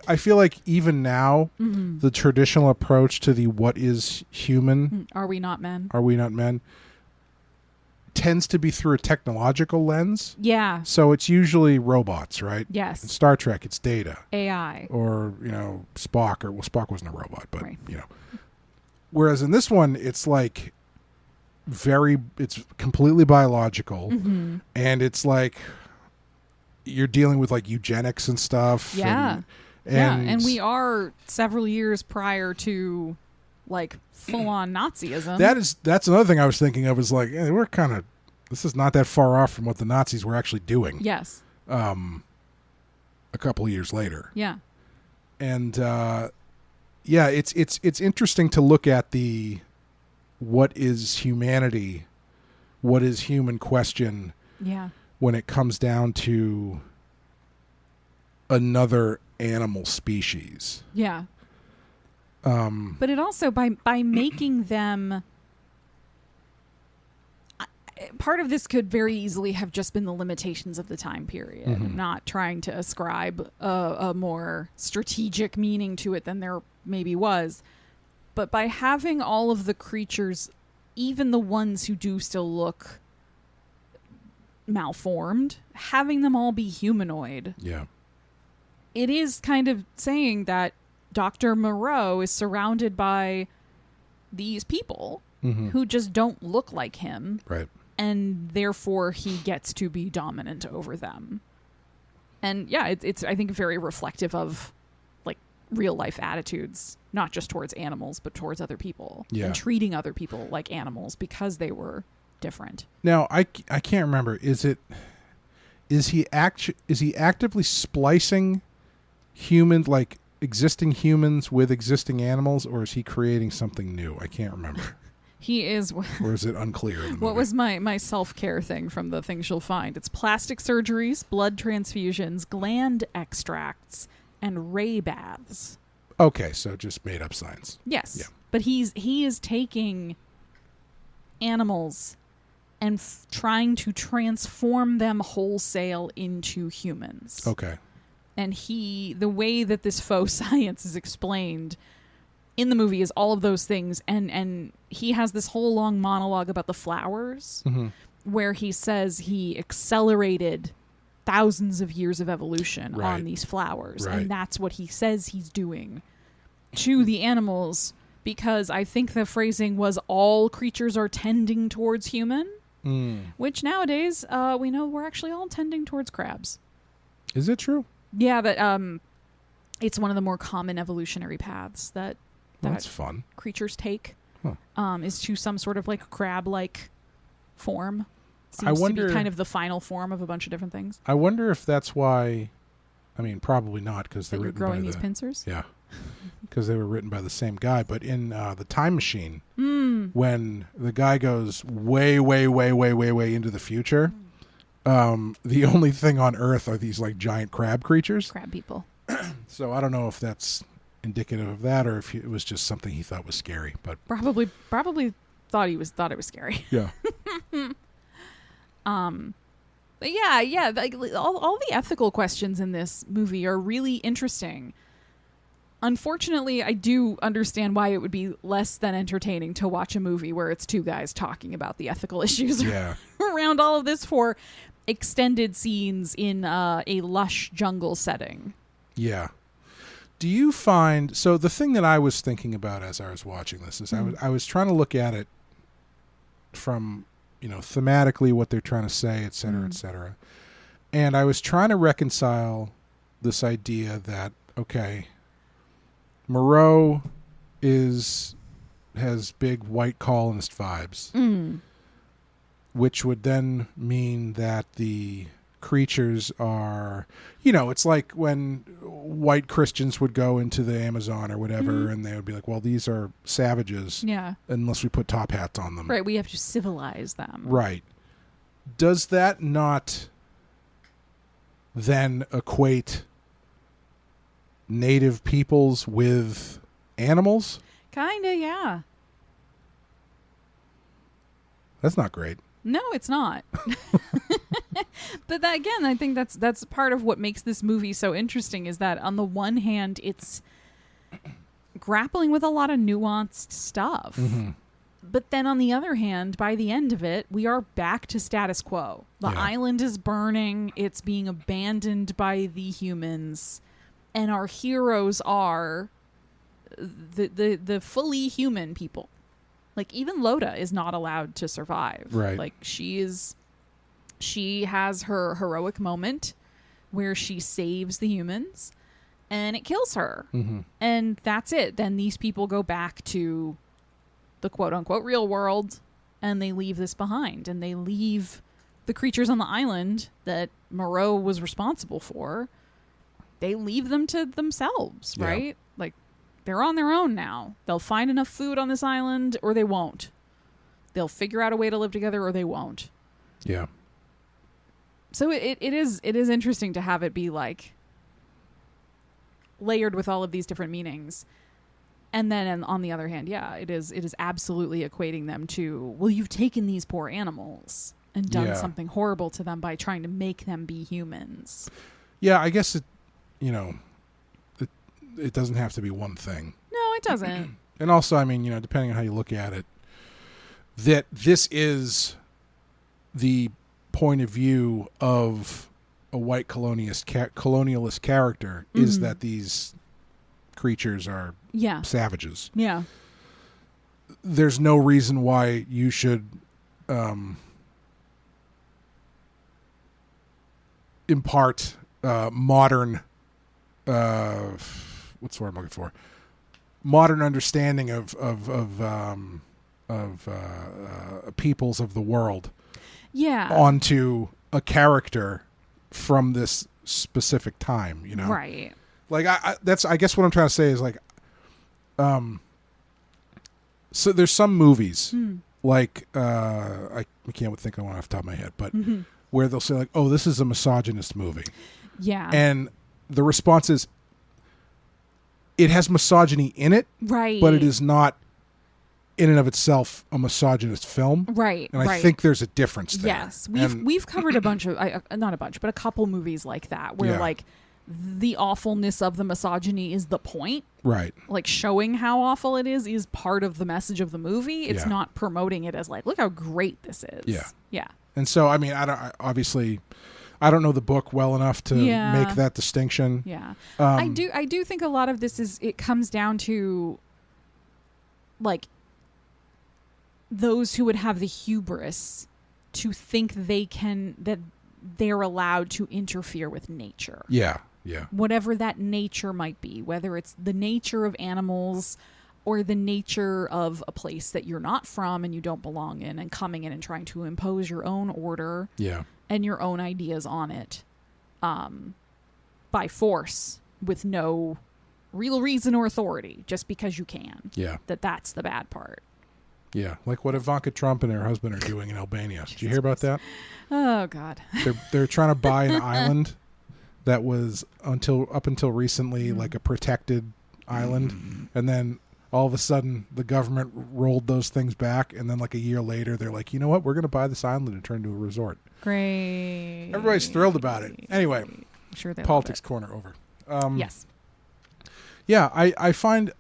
I feel like even now, the traditional approach to the what is human, are we not men, tends to be through a technological lens. Yeah. So it's usually robots, right? Yes. In Star Trek, it's Data. AI. Or, Spock, Spock wasn't a robot, but, Whereas in this one, it's like it's completely biological, and it's like you're dealing with like eugenics and stuff. Yeah. And we are several years prior to like full on Nazism. That's another thing I was thinking of is like, this is not that far off from what the Nazis were actually doing. Yes. A couple of years later. Yeah. And it's interesting to look at the what is humanity, what is human question. Yeah. When it comes down to another animal species. Yeah. But it also by making them part of this could very easily have just been the limitations of the time period. I'm not trying to ascribe a more strategic meaning to it than there maybe was. But by having all of the creatures, even the ones who do still look malformed, having them all be humanoid. Yeah. It is kind of saying that Dr. Moreau is surrounded by these people who just don't look like him. Right. And therefore he gets to be dominant over them. And yeah, it's I think very reflective of like real life attitudes, not just towards animals, but towards other people. Yeah. And treating other people like animals because they were different. Now, I can't remember. Is he actively splicing existing humans with existing animals, or is he creating something new? I can't remember. He is. Or is it unclear? In the What movie? was my self-care thing from the things you'll find? It's plastic surgeries, blood transfusions, gland extracts, and ray baths. Okay, so just made up science. Yes. Yeah. But he is taking animals and trying to transform them wholesale into humans. Okay. And the way that this faux science is explained in the movie is all of those things. And he has this whole long monologue about the flowers where he says he accelerated thousands of years of evolution on these flowers. Right. And that's what he says he's doing to the animals, because I think the phrasing was all creatures are tending towards human, which nowadays we know we're actually all tending towards crabs. Is it true? Yeah, but it's one of the more common evolutionary paths that That's fun. creatures take. Huh. Is to some sort of like crab-like form. I Seems wonder- to be kind of the final form of a bunch of different things. I wonder if that's why. I mean, probably not, because That they're you're written growing by these the pincers. yeah, because they were written by the same guy. But in the Time Machine, when the guy goes way, way, way, way, way, way into the future, the only thing on Earth are these like giant crab creatures. Crab people. So I don't know if that's indicative of that, or if it was just something he thought was scary. But Probably thought it was scary. yeah, But yeah, like, all the ethical questions in this movie are really interesting. Unfortunately, I do understand why it would be less than entertaining to watch a movie where it's two guys talking about the ethical issues yeah, around all of this for extended scenes in a lush jungle setting. yeah. Do you find so? The thing that I was thinking about as I was watching this is I was trying to look at it from, thematically what they're trying to say, et cetera, et cetera. And I was trying to reconcile this idea that, okay, Moreau has big white colonist vibes, which would then mean that the creatures are, it's like when white Christians would go into the Amazon or whatever, and they would be like, well, these are savages. Yeah. Unless we put top hats on them. Right, we have to civilize them. Right. Does that not then equate native peoples with animals? Kinda, yeah. That's not great. No, it's not. But that, again, I think that's part of what makes this movie so interesting, is that on the one hand, it's grappling with a lot of nuanced stuff. But then on the other hand, by the end of it, we are back to status quo. The island is burning. It's being abandoned by the humans. And our heroes are the fully human people. Like, even Loda is not allowed to survive. Right. Like, she has her heroic moment where she saves the humans and it kills her. And that's it. Then these people go back to the quote-unquote real world, and they leave this behind. And they leave the creatures on the island that Moreau was responsible for. They leave them to themselves, Yeah. right? Like, they're on their own now. They'll find enough food on this island, or they won't. They'll figure out a way to live together, or they won't. Yeah. So it is interesting to have it be like layered with all of these different meanings. And then on the other hand, yeah, it is absolutely equating them to, well, you've taken these poor animals and done something horrible to them by trying to make them be humans. Yeah, I guess it doesn't have to be one thing. No, it doesn't. And also, I mean, depending on how you look at it, that this is the point of view of a white colonialist character is that these creatures are savages. Yeah. There's no reason why you should impart modern what's the word I'm looking for? Modern understanding of peoples of the world onto a character from this specific time, Right. Like I guess what I'm trying to say is like so there's some movies like I can't think of one off the top of my head, but where they'll say like, oh, this is a misogynist movie. Yeah. And the response is it has misogyny in it, right? But it is not in and of itself a misogynist film, right? And I think there's a difference there. Yes, we've covered a bunch of not a bunch, but a couple movies like that where like the awfulness of the misogyny is the point, right? Like showing how awful it is part of the message of the movie. It's not promoting it as like, look how great this is. Yeah. And so I mean, I don't know the book well enough to make that distinction. Yeah. I do think a lot of this it comes down to like those who would have the hubris to think that they're allowed to interfere with nature. Yeah. Yeah. Whatever that nature might be, whether it's the nature of animals or the nature of a place that you're not from and you don't belong in, and coming in and trying to impose your own order. Yeah. And your own ideas on it by force with no real reason or authority, just because you can. Yeah. That's the bad part. Yeah. Like what Ivanka Trump and her husband are doing in Albania. Did you hear about that? Oh, God. They're trying to buy an island that was up until recently like a protected island. And then all of a sudden the government rolled those things back. And then like a year later, they're like, you know what? We're going to buy this island and turn it into a resort. Great. Everybody's thrilled about it. Anyway, I'm sure politics corner over. Yes. Yeah, I find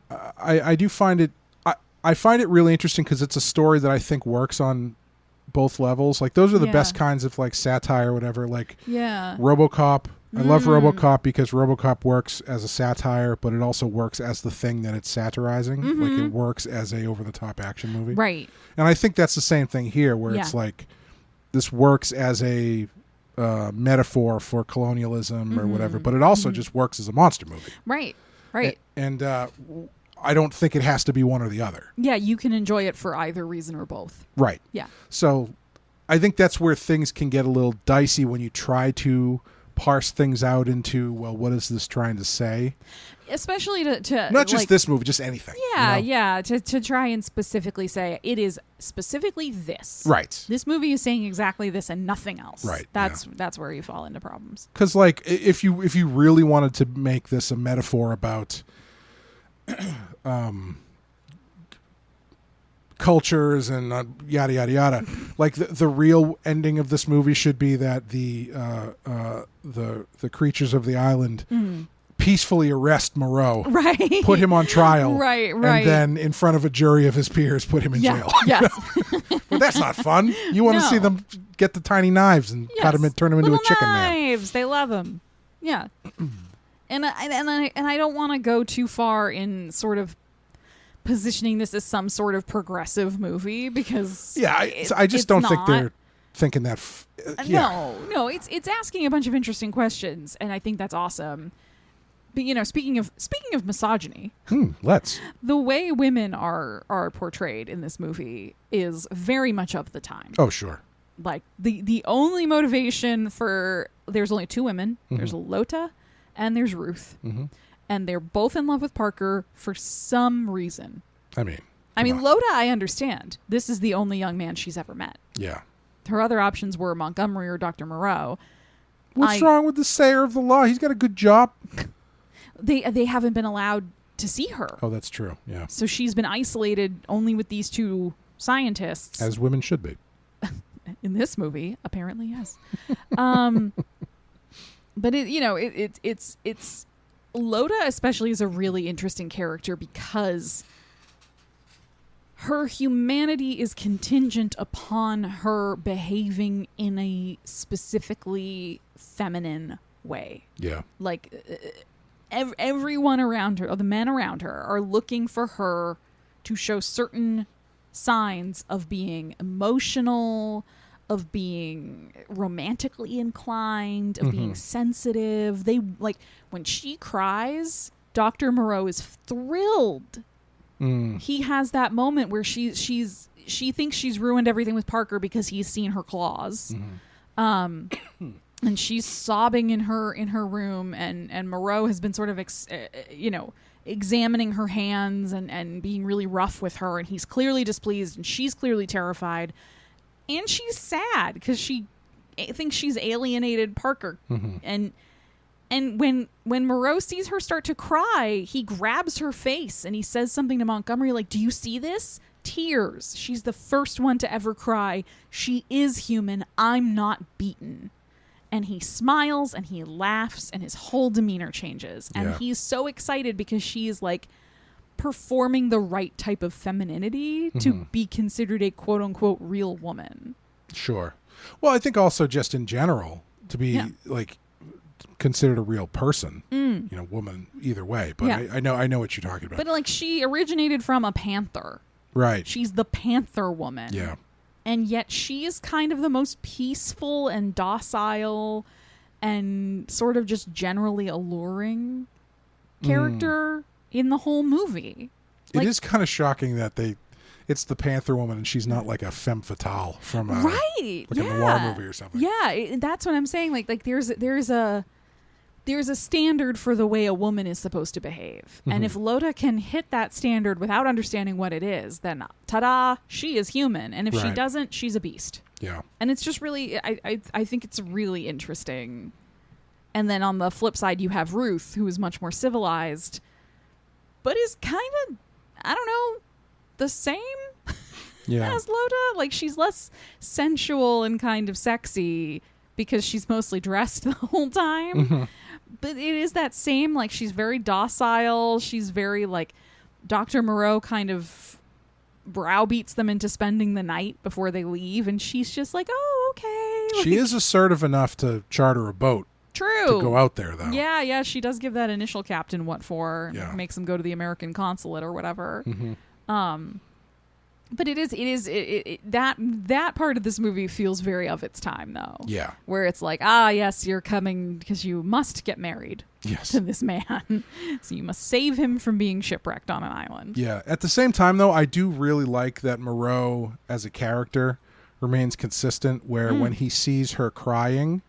I do find it I find it really interesting because it's a story that I think works on both levels. Like those are the best kinds of like satire or whatever. Like RoboCop. I love RoboCop because RoboCop works as a satire, but it also works as the thing that it's satirizing. Like it works as a over-the-top action movie. Right. And I think that's the same thing here, where it's like this works as a metaphor for colonialism or whatever, but it also just works as a monster movie. Right. Right. And I don't think it has to be one or the other. Yeah, you can enjoy it for either reason or both. Right. Yeah. So I think that's where things can get a little dicey when you try to parse things out into, well, what is this trying to say? Especially to not just like, this movie, just anything. Yeah, yeah. To try and specifically say it is specifically this. Right. This movie is saying exactly this and nothing else. Right. That's where you fall into problems. Because like if you really wanted to make this a metaphor about cultures and yada yada yada, like the real ending of this movie should be that the creatures of the island peacefully arrest Moreau, right? Put him on trial, right, and then in front of a jury of his peers, put him in jail. Yes, but that's not fun. You want to see them get the tiny knives and cut him and turn him into a chicken knives. man. They love him. Yeah, and I don't want to go too far in sort of positioning this as some sort of progressive movie because I just don't think they're thinking that. No, it's asking a bunch of interesting questions, and I think that's awesome. But speaking of misogyny, the way women are portrayed in this movie is very much of the time. Oh, sure. Like the only motivation there's only two women. There's Lota and there's Ruth. And they're both in love with Parker for some reason. I mean, Lota, I understand. This is the only young man she's ever met. Yeah. Her other options were Montgomery or Dr. Moreau. What's wrong with the sayer of the law? He's got a good job. They haven't been allowed to see her. Oh, that's true. Yeah. So she's been isolated only with these two scientists. As women should be. In this movie, apparently, yes. But it's Loda especially is a really interesting character because her humanity is contingent upon her behaving in a specifically feminine way. Yeah. Like everyone around her, or the men around her, are looking for her to show certain signs of being emotional, of being romantically inclined, of being sensitive. They like when she cries, Dr. Moreau is thrilled. He has that moment where she thinks she's ruined everything with Parker because he's seen her claws. And she's sobbing in her room, and Moreau has been sort of examining her hands and being really rough with her, and he's clearly displeased and she's clearly terrified. And she's sad because she thinks she's alienated Parker. And when Moreau sees her start to cry, he grabs her face and he says something to Montgomery like, "Do you see this? Tears. She's the first one to ever cry. She is human. I'm not beaten." And he smiles and he laughs and his whole demeanor changes. And he's so excited because she is like performing the right type of femininity to be considered a quote unquote real woman. Sure. Well, I think also just in general to be like considered a real person, woman either way. But I know what you're talking about. But like she originated from a panther. Right. She's the panther woman. Yeah. And yet she is kind of the most peaceful and docile and sort of just generally alluring character in the whole movie. It is kind of shocking that it's the Panther Woman and she's not like a femme fatale from a noir movie or something. Yeah, that's what I'm saying. Like there's a standard for the way a woman is supposed to behave. And if Loda can hit that standard without understanding what it is, then ta-da, she is human. And if she doesn't, she's a beast. Yeah. And it's just really, I think it's really interesting. And then on the flip side, you have Ruth, who is much more civilized, but is kind of, I don't know, the same as Loda. Like she's less sensual and kind of sexy because she's mostly dressed the whole time. But it is that same, like she's very docile. She's very like Dr. Moreau kind of browbeats them into spending the night before they leave. And she's just like, oh, okay. She is assertive enough to charter a boat. True. To go out there, though. Yeah. She does give that initial captain what for. Yeah. Makes him go to the American consulate or whatever. But it is that part of this movie feels very of its time, though. Yeah. Where it's like, yes, you're coming because you must get married to this man. So you must save him from being shipwrecked on an island. Yeah. At the same time, though, I do really like that Moreau as a character remains consistent, where when he sees her crying,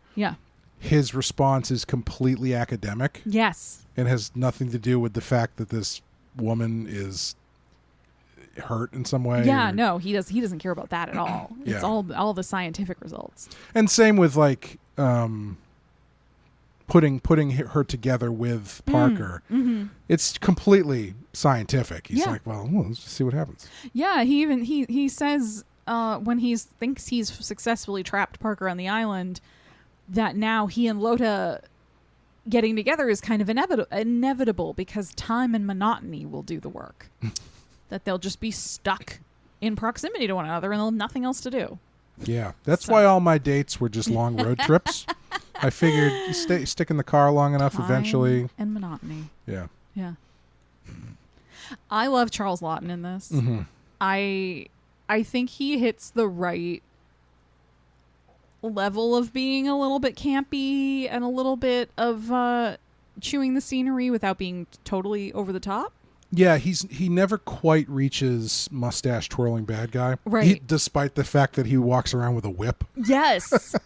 his response is completely academic. Yes. And has nothing to do with the fact that this woman is hurt in some way. Yeah, no, he doesn't care about that at all. It's all the scientific results. And same with like putting her together with Parker. It's completely scientific. He's like, well, let's just see what happens. Yeah, he says when he thinks he's successfully trapped Parker on the island, that now he and Loda getting together is kind of inevitable because time and monotony will do the work. That they'll just be stuck in proximity to one another and they'll have nothing else to do. Yeah, that's why all my dates were just long road trips. I figured you stick in the car long enough, time eventually. And monotony. Yeah. Yeah. I love Charles Laughton in this. I think he hits the right level of being a little bit campy and a little bit of chewing the scenery without being totally over the top. Yeah, he never quite reaches mustache twirling bad guy. Right. Despite the fact that he walks around with a whip. Yes.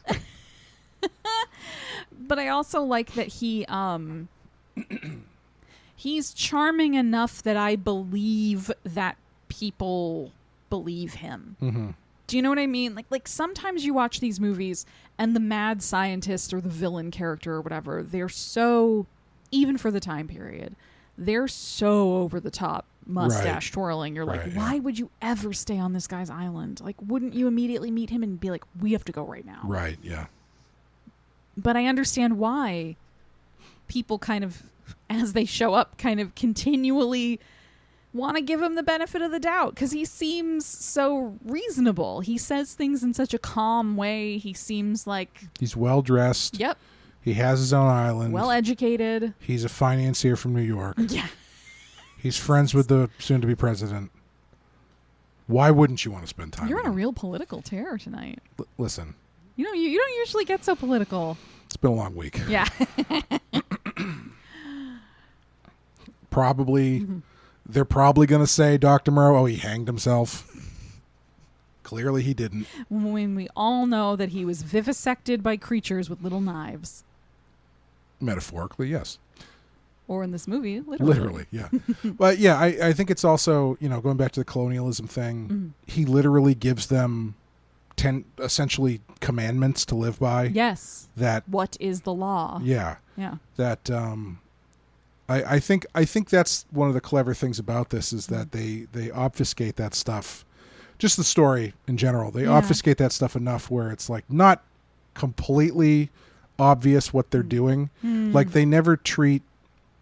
But I also like that he's charming enough that I believe that people believe him. Do you know what I mean? Like sometimes you watch these movies and the mad scientist or the villain character or whatever, they're so, even for the time period, they're so over the top mustache twirling. You're like, Right, why would you ever stay on this guy's island? Like, wouldn't you immediately meet him and be like, we have to go right now? Right, yeah. But I understand why people kind of, as they show up, kind of continually want to give him the benefit of the doubt because he seems so reasonable. He says things in such a calm way. He seems like... He's well-dressed. Yep. He has his own island. Well-educated. He's a financier from New York. Yeah. He's friends with the soon-to-be president. Why wouldn't you want to spend time You're with on a him? real political tear tonight. Listen. You know, you don't usually get so political. It's been a long week. Yeah. Probably... They're probably going to say, Dr. Moreau, he hanged himself. Clearly he didn't. When we all know that he was vivisected by creatures with little knives. Metaphorically, yes. Or in this movie, literally. Literally, yeah. But yeah, I think it's also, going back to the colonialism thing, he literally gives them 10 essentially commandments to live by. Yes. That what is the law? Yeah. Yeah. That I think that's one of the clever things about this is that they obfuscate that stuff. Just the story in general. They obfuscate that stuff enough where it's like not completely obvious what they're doing. Like they never treat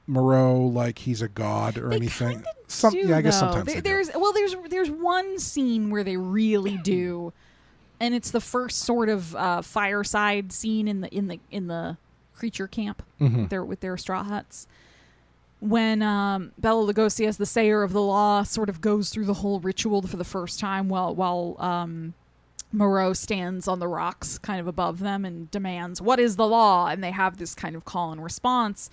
Moreau like he's a god or anything. I guess sometimes they there's one scene where they really do, and it's the first sort of fireside scene in the creature camp with their straw huts. When Bela Lugosi, as the sayer of the law, sort of goes through the whole ritual for the first time while Moreau stands on the rocks kind of above them and demands, what is the law? And they have this kind of call and response.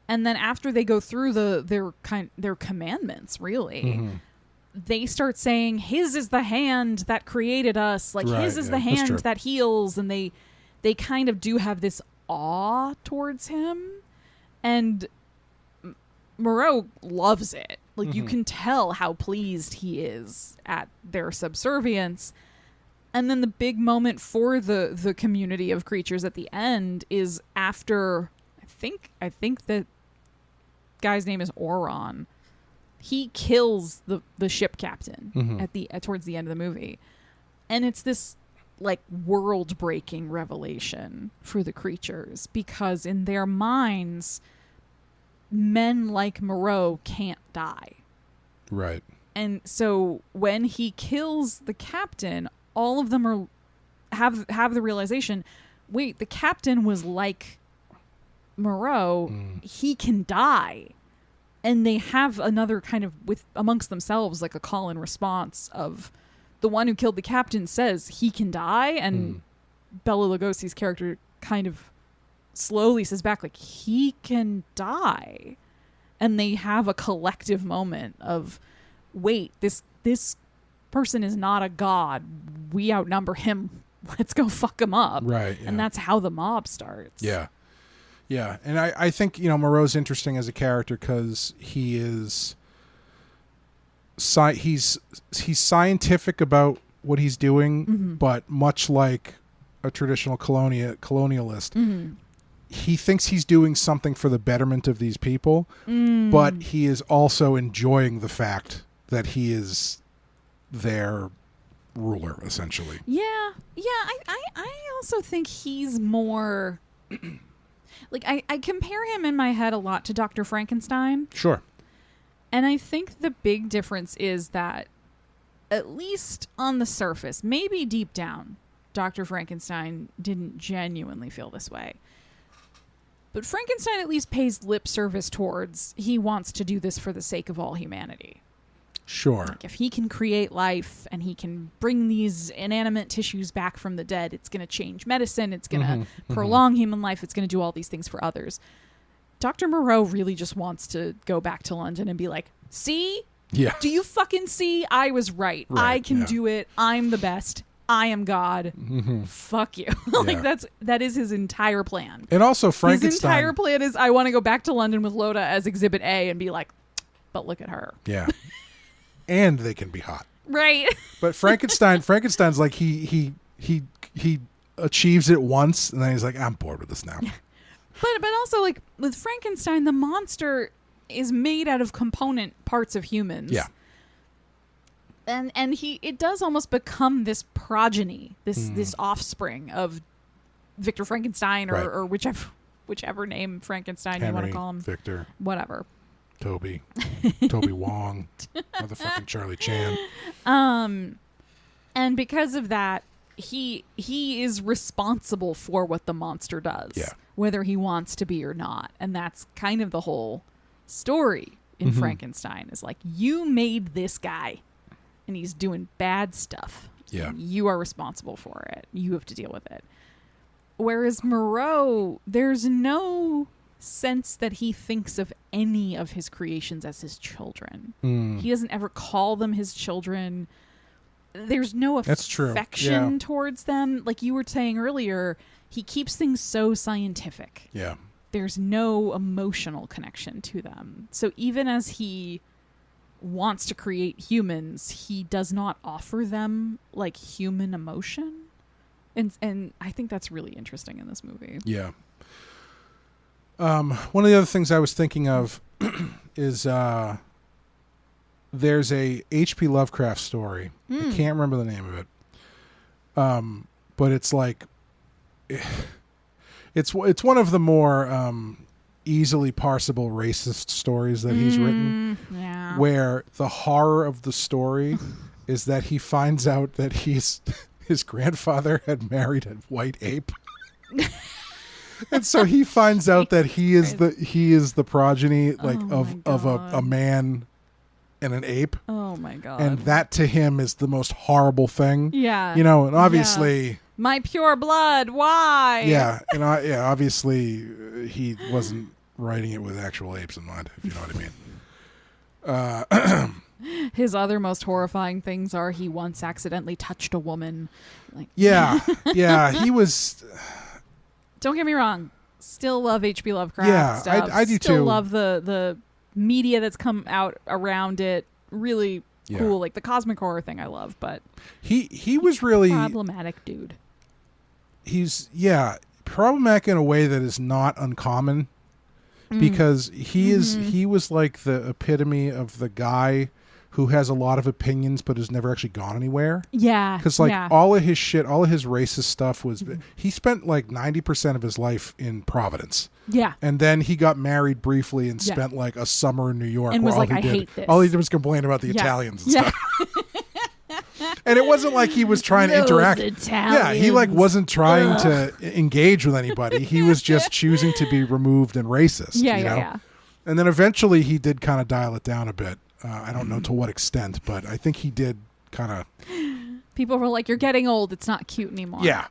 And then after they go through their commandments, really, they start saying, his is the hand that created us. Like, his is the hand that heals. And they kind of do have this awe towards him. And Moreau loves it. Like, you can tell how pleased he is at their subservience. And then the big moment for the community of creatures at the end is after, I think the guy's name is Oron. He kills the ship captain towards the end of the movie. And it's this like world-breaking revelation for the creatures because in their minds, men like Moreau can't die. Right. And so when he kills the captain, all of them have the realization, wait, the captain was like Moreau, he can die. And they have another kind of amongst themselves like a call and response of the one who killed the captain says he can die, and Bela Lugosi's character kind of slowly says back like he can die. And they have a collective moment of, wait, this person is not a god. We outnumber him. Let's go fuck him up. Right. Yeah. And that's how the mob starts. Yeah. Yeah. And I think, Moreau's interesting as a character because he is he's scientific about what he's doing, but much like a traditional colonialist, he thinks he's doing something for the betterment of these people, but he is also enjoying the fact that he is their ruler, essentially. Yeah. I also think he's more like I compare him in my head a lot to Dr. Frankenstein. Sure. And I think the big difference is that, at least on the surface, maybe deep down, Dr. Frankenstein didn't genuinely feel this way. But Frankenstein at least pays lip service towards he wants to do this for the sake of all humanity. Sure. Like if he can create life and he can bring these inanimate tissues back from the dead, it's going to change medicine. It's going to prolong human life. It's going to do all these things for others. Dr. Moreau really just wants to go back to London and be like, see? Yeah. Do you fucking see? I was right. I can do it. I'm the best. I am God. Fuck you. Like that is his entire plan. And also Frankenstein. His entire plan is I want to go back to London with Loda as Exhibit A and be like, but look at her. Yeah. And they can be hot. Right. But Frankenstein's like he achieves it once and then he's like, I'm bored with this now. But also like with Frankenstein, the monster is made out of component parts of humans. Yeah. And it does almost become this progeny, this offspring of Victor Frankenstein or whichever name Frankenstein Henry, you want to call him. Victor. Whatever. Toby Wong, motherfucking Charlie Chan. And because of that, he is responsible for what the monster does, whether he wants to be or not. And that's kind of the whole story in Frankenstein, is like, you made this guy and he's doing bad stuff. Yeah. You are responsible for it. You have to deal with it. Whereas Moreau, there's no sense that he thinks of any of his creations as his children. He doesn't ever call them his children. There's no affection towards them. Like you were saying earlier, he keeps things so scientific. Yeah. There's no emotional connection to them. So even as he wants to create humans, he does not offer them like human emotion. And I think that's really interesting in this movie. Yeah. One of the other things I was thinking of is there's a H.P. Lovecraft story. I can't remember the name of it. But it's like it's one of the more easily parsable racist stories that he's written. Yeah. Where the horror of the story is that he finds out that his grandfather had married a white ape. And so he finds out that he is the progeny of a man and an ape. Oh my God. And that to him is the most horrible thing. Yeah. You know, and obviously my pure blood, why? Yeah, and obviously he wasn't writing it with actual apes in mind, if you know what I mean. His other most horrifying things are he once accidentally touched a woman. Like yeah, he was. Don't get me wrong. Still love H.P. Lovecraft stuff. I do Still too. love the media that's come out around it. Really cool. Like the cosmic horror thing I love, but he was really problematic dude. He's problematic in a way that is not uncommon, because he was like the epitome of the guy who has a lot of opinions but has never actually gone anywhere. Yeah. Because all of his shit, all of his racist stuff was, he spent like 90% of his life in Providence. Yeah. And then he got married briefly and spent like a summer in New York. And where was like, I hate this. All he did was complain about the Italians and stuff. And it wasn't like he was trying to interact. Italians. Yeah, he like wasn't trying to engage with anybody. He was just choosing to be removed and racist. Yeah. And then eventually he did kind of dial it down a bit. I don't know to what extent, but I think he did kind of. People were like, "You're getting old. It's not cute anymore." Yeah.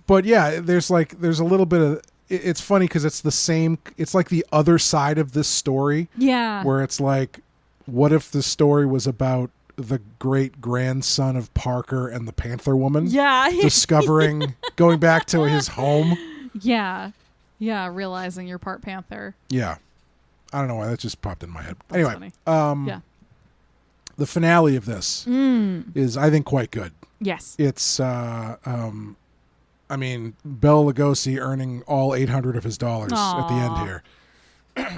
But yeah, there's a little bit of. It's funny because it's the same. It's like the other side of this story. Yeah. Where it's like, what if the story was about the great grandson of Parker and the Panther Woman? Yeah. Discovering, going back to his home. Yeah. Yeah. Realizing you're part Panther. Yeah. I don't know why that just popped in my head. That's anyway, funny. The finale of this is, I think, quite good. Yes. It's, I mean, Bela Lugosi earning all 800 of his dollars at the end here,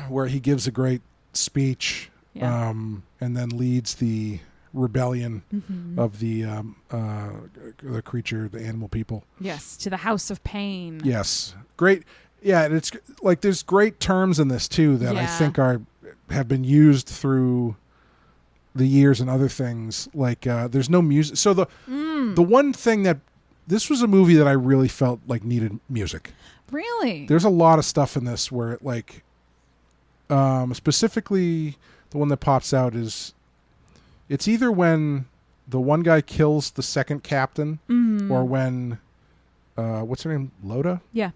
where he gives a great speech, and then leads the rebellion of the creature, the animal people. Yes, to the House of Pain. Yes, great. Yeah, and it's like there's great terms in this too that I think have been used through the years and other things. Like there's no music. So the one thing that this was a movie that I really felt like needed music. Really? There's a lot of stuff in this where it like specifically the one that pops out is it's either when the one guy kills the second captain or when what's her name? Loda? Yeah.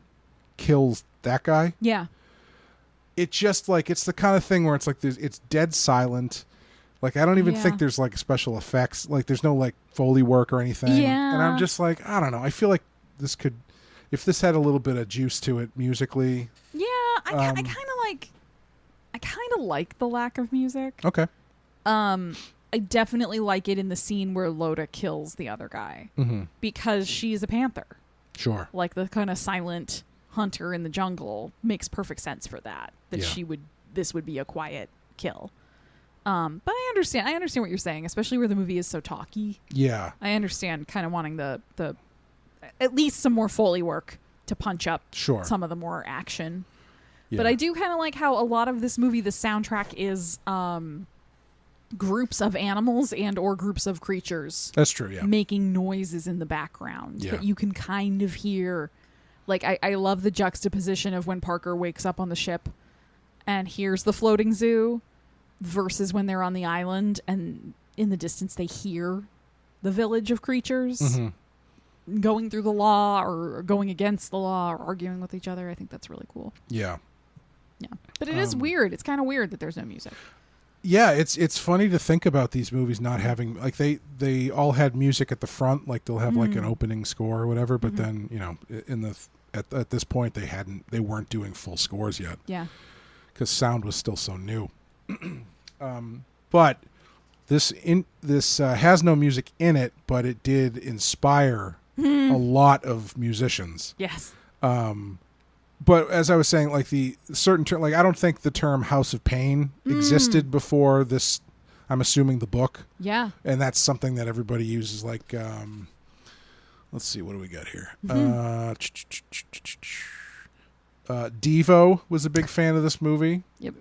Kills that guy. Yeah. It just like it's the kind of thing where it's like it's dead silent. Like I don't even think there's like special effects. Like there's no like Foley work or anything. Yeah. And I'm just like, I don't know. I feel like this could, if this had a little bit of juice to it musically. Yeah, I kind of like the lack of music. Okay. I definitely like it in the scene where Loda kills the other guy because she's a panther. Sure. Like the kind of silent hunter in the jungle makes perfect sense for that. She would this would be a quiet kill. But I understand what you're saying, especially where the movie is so talky. Yeah. I understand kind of wanting the at least some more Foley work to punch up some of the more action. Yeah. But I do kind of like how a lot of this movie, the soundtrack is groups of animals and or groups of creatures. That's true, yeah. Making noises in the background that you can kind of hear. Like, I love the juxtaposition of when Parker wakes up on the ship and hears the floating zoo versus when they're on the island and in the distance they hear the village of creatures going through the law or going against the law or arguing with each other. I think that's really cool. Yeah. Yeah. But it is weird. It's kind of weird that there's no music. Yeah, it's funny to think about these movies not having, like, they all had music at the front, like they'll have like an opening score or whatever, but then, you know, in the at this point they weren't doing full scores yet. Yeah. Cuz sound was still so new. But this has no music in it, but it did inspire a lot of musicians. Yes. But as I was saying, like the certain term, like I don't think the term House of Pain existed before this. I'm assuming the book. Yeah. And that's something that everybody uses. Like, let's see, what do we got here? Devo was a big fan of this movie. Yep.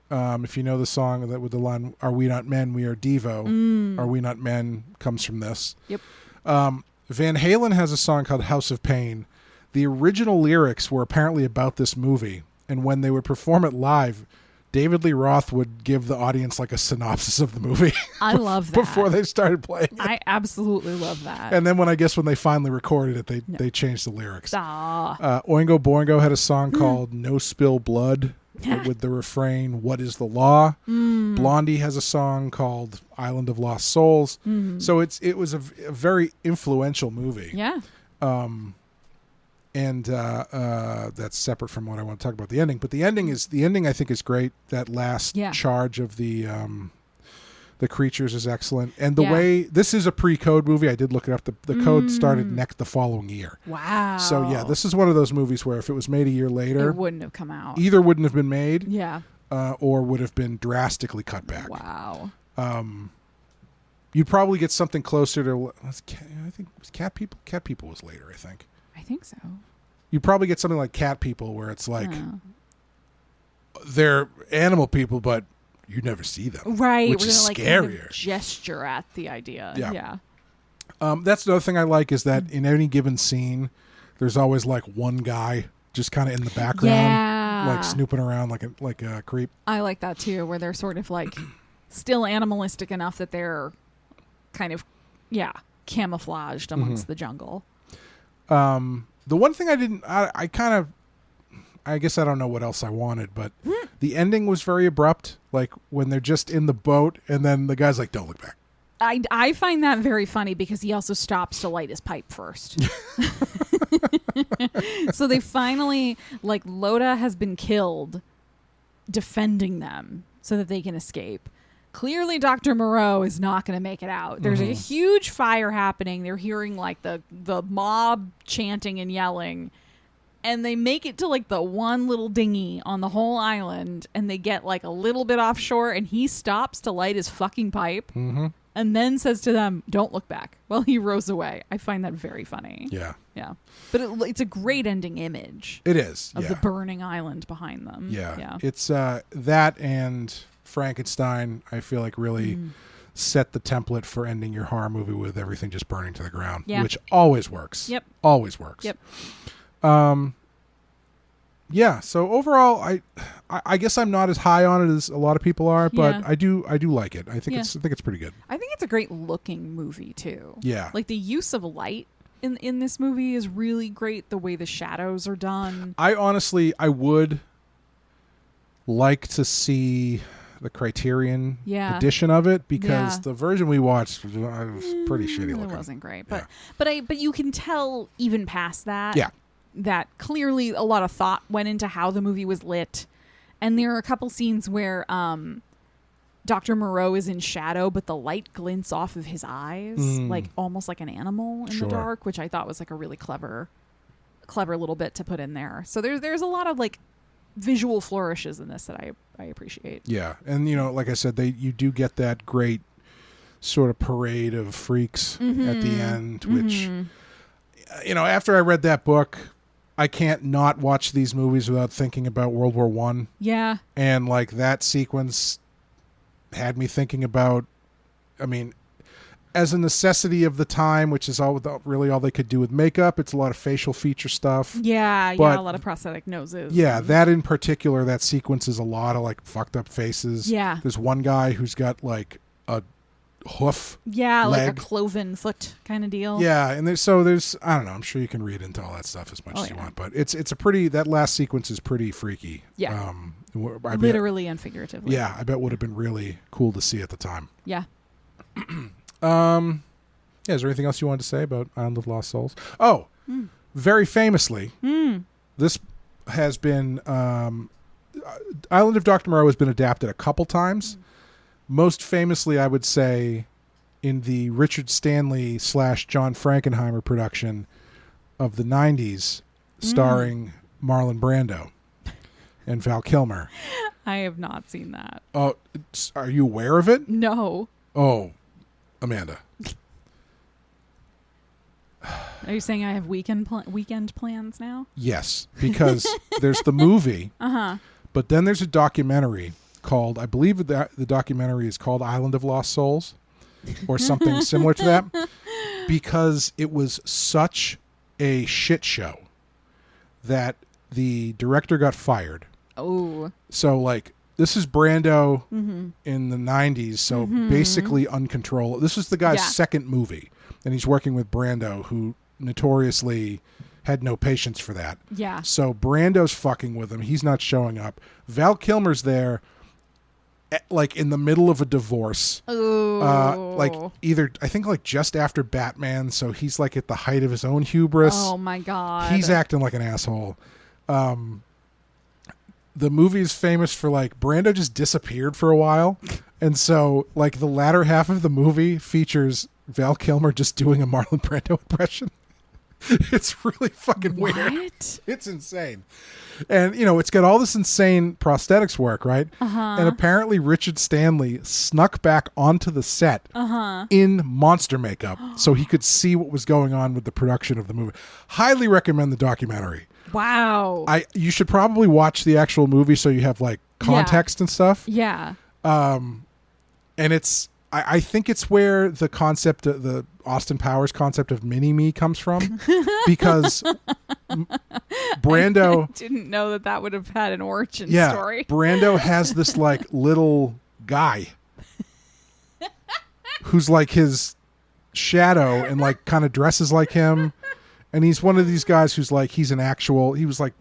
If you know the song that with the line, "Are we not men? We are Devo." "Are we not men?" comes from this. Yep. Van Halen has a song called "House of Pain." The original lyrics were apparently about this movie, and when they would perform it live, David Lee Roth would give the audience like a synopsis of the movie. I love that. Before they started playing it. I absolutely love that. And then when they finally recorded it, they changed the lyrics. Ah. Oingo Boingo had a song called "No Spill Blood" with the refrain, "What is the law?" Blondie has a song called "Island of Lost Souls." So it was a very influential movie. Yeah. And that's separate from what I want to talk about the ending. But the ending I think is great. That last charge of the creatures is excellent. And the way this is a pre-code movie, I did look it up. The code started the following year. Wow. So yeah, this is one of those movies where if it was made a year later, it wouldn't have come out. Either wouldn't have been made, or would have been drastically cut back. Wow. You'd probably get something closer to. I think it was Cat People. Cat People was later, I think. I think so. You probably get something like Cat People, where it's like they're animal people, but you never see them, right? Which is like scarier. Kind of gesture at the idea. Yeah. That's another thing I like is that in any given scene, there's always like one guy just kind of in the background, like snooping around like a creep. I like that too, where they're sort of like still animalistic enough that they're kind of camouflaged amongst the jungle. The one thing I guess I don't know what else I wanted, but the ending was very abrupt. Like when they're just in the boat and then the guy's like, "Don't look back." I find that very funny because he also stops to light his pipe first. So they finally, like, Loda has been killed defending them so that they can escape. Clearly, Dr. Moreau is not going to make it out. There's a huge fire happening. They're hearing like the mob chanting and yelling. And they make it to like the one little dinghy on the whole island. And they get like a little bit offshore. And he stops to light his fucking pipe. And then says to them, "Don't look back," while he rows away. I find that very funny. Yeah. Yeah. But it's a great ending image. It is. Of the burning island behind them. Yeah. It's that and Frankenstein, I feel like really set the template for ending your horror movie with everything just burning to the ground, which always works. Yep. Always works. Yep. Yeah. So overall, I guess I'm not as high on it as a lot of people are, but I do like it. I think it's pretty good. I think it's a great looking movie too. Yeah. Like the use of light in this movie is really great. The way the shadows are done. I would like to see the Criterion edition of it because the version we watched was pretty shitty looking. It wasn't great, but you can tell even past that that clearly a lot of thought went into how the movie was lit, and there are a couple scenes where Dr. Moreau is in shadow, but the light glints off of his eyes, like almost like an animal in the dark, which I thought was like a really clever little bit to put in there. So there's a lot of like visual flourishes in this that I appreciate. Yeah, and like I said, you do get that great sort of parade of freaks at the end, which after I read that book, I can't not watch these movies without thinking about World War I. Yeah. And like that sequence had me thinking about, as a necessity of the time, which is really all they could do with makeup. It's a lot of facial feature stuff. Yeah, but, a lot of prosthetic noses. Yeah, that in particular, that sequence is a lot of like fucked up faces. Yeah. There's one guy who's got like a hoof. Yeah, leg. like a cloven foot kind of deal. Yeah, and there's I don't know, I'm sure you can read into all that stuff as much as you want, but it's a pretty, that last sequence is pretty freaky. Yeah. Literally and figuratively. Yeah, I bet would have been really cool to see at the time. Yeah. Is there anything else you wanted to say about Island of Lost Souls? Oh, very famously, this has been Island of Doctor Moreau has been adapted a couple times. Most famously, I would say, in the Richard Stanley / John Frankenheimer production of the 90s, starring Marlon Brando and Val Kilmer. I have not seen that. Oh, are you aware of it? No. Oh, Amanda. Are you saying I have weekend plans now? Yes, because there's the movie, but then there's a documentary called, I believe the documentary is called Island of Lost Souls or something similar to that, because it was such a shit show that the director got fired. Oh. So like, this is Brando in the 90s, so basically uncontrollable. This is the guy's second movie, and he's working with Brando, who notoriously had no patience for that. Yeah. So Brando's fucking with him. He's not showing up. Val Kilmer's there, like in the middle of a divorce. Ooh. Like either, I think like just after Batman, so he's like at the height of his own hubris. Oh my God. He's acting like an asshole. The movie is famous for like Brando just disappeared for a while, and so like the latter half of the movie features Val Kilmer just doing a Marlon Brando impression. It's really fucking weird. It's insane. And it's got all this insane prosthetics work, right? And apparently Richard Stanley snuck back onto the set in monster makeup so he could see what was going on with the production of the movie. Highly recommend the documentary. Wow. You should probably watch the actual movie so you have like context and stuff. Yeah. And I think it's where the concept, the Austin Powers concept of mini-me comes from, because Brando... I didn't know that would have had an origin story. Brando has this like little guy who's like his shadow and like kind of dresses like him. And he's one of these guys who's like, he was like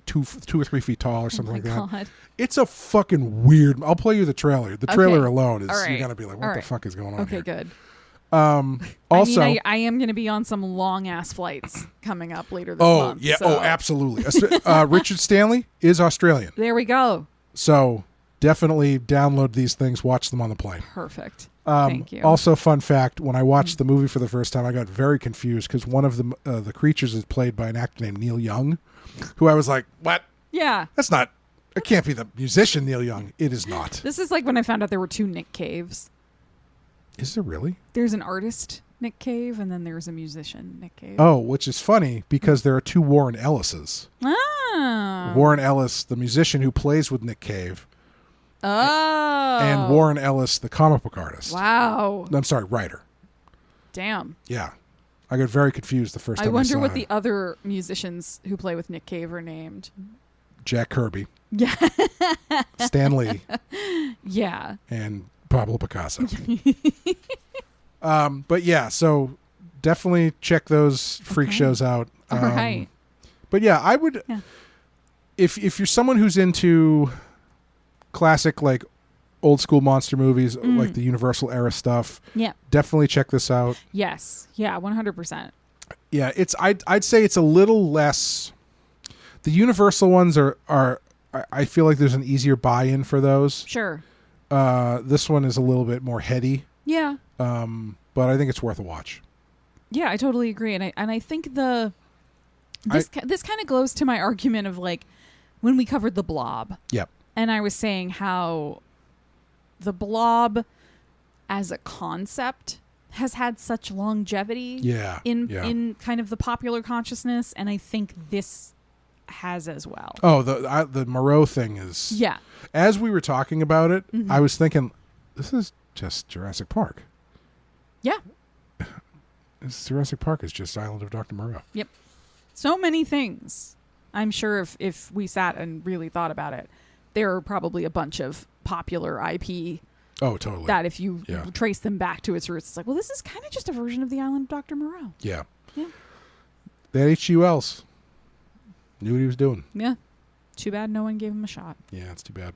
2 or 3 feet tall or something like that. It's a fucking weird. I'll play you the trailer. The trailer alone is, you're going to be like, what the fuck is going on here? Okay, good. Also, I am going to be on some long ass flights coming up later this month. Oh, yeah. So. Oh, absolutely. Richard Stanley is Australian. There we go. So definitely download these things, watch them on the plane. Perfect. Thank you. Also, fun fact, when I watched the movie for the first time, I got very confused because one of the creatures is played by an actor named Neil Young, who I was like, what? Yeah. It can't be the musician Neil Young. It is not. This is like when I found out there were 2 Nick Caves. Is there really? There's an artist, Nick Cave, and then there's a musician, Nick Cave. Oh, which is funny because there are 2 Warren Ellises. Ah. Warren Ellis, the musician who plays with Nick Cave. Oh. And Warren Ellis, the comic book artist. Wow. I'm sorry, writer. Damn. Yeah. I got very confused the first time I saw it. I wonder what the other musicians who play with Nick Cave are named. Jack Kirby. Yeah. Stan Lee. Yeah. And Pablo Picasso. But yeah, so definitely check those freak shows out. All right. But yeah, I would, if you're someone who's into classic, like old school monster movies, like the Universal era stuff, definitely check this out. Yes. Yeah, 100%. Yeah, I'd say it's a little less. The Universal ones are I feel like there's an easier buy-in for those. Sure. This one is a little bit more heady. Yeah. But I think it's worth a watch. Yeah, I totally agree, and I think this kind of goes to my argument of like when we covered The Blob. Yep. And I was saying how The Blob as a concept has had such longevity in kind of the popular consciousness, and I think this has as well. Oh, the Moreau thing is... Yeah. As we were talking about it, I was thinking, this is just Jurassic Park. Yeah. Jurassic Park is just Island of Doctor Moreau. Yep. So many things. I'm sure if we sat and really thought about it, there are probably a bunch of popular IP. Oh, totally. That if you trace them back to its roots, it's like, well, this is kind of just a version of the Island of Doctor Moreau. Yeah. Yeah. That H.G. Wells knew what he was doing. Yeah. Too bad no one gave him a shot. Yeah, it's too bad.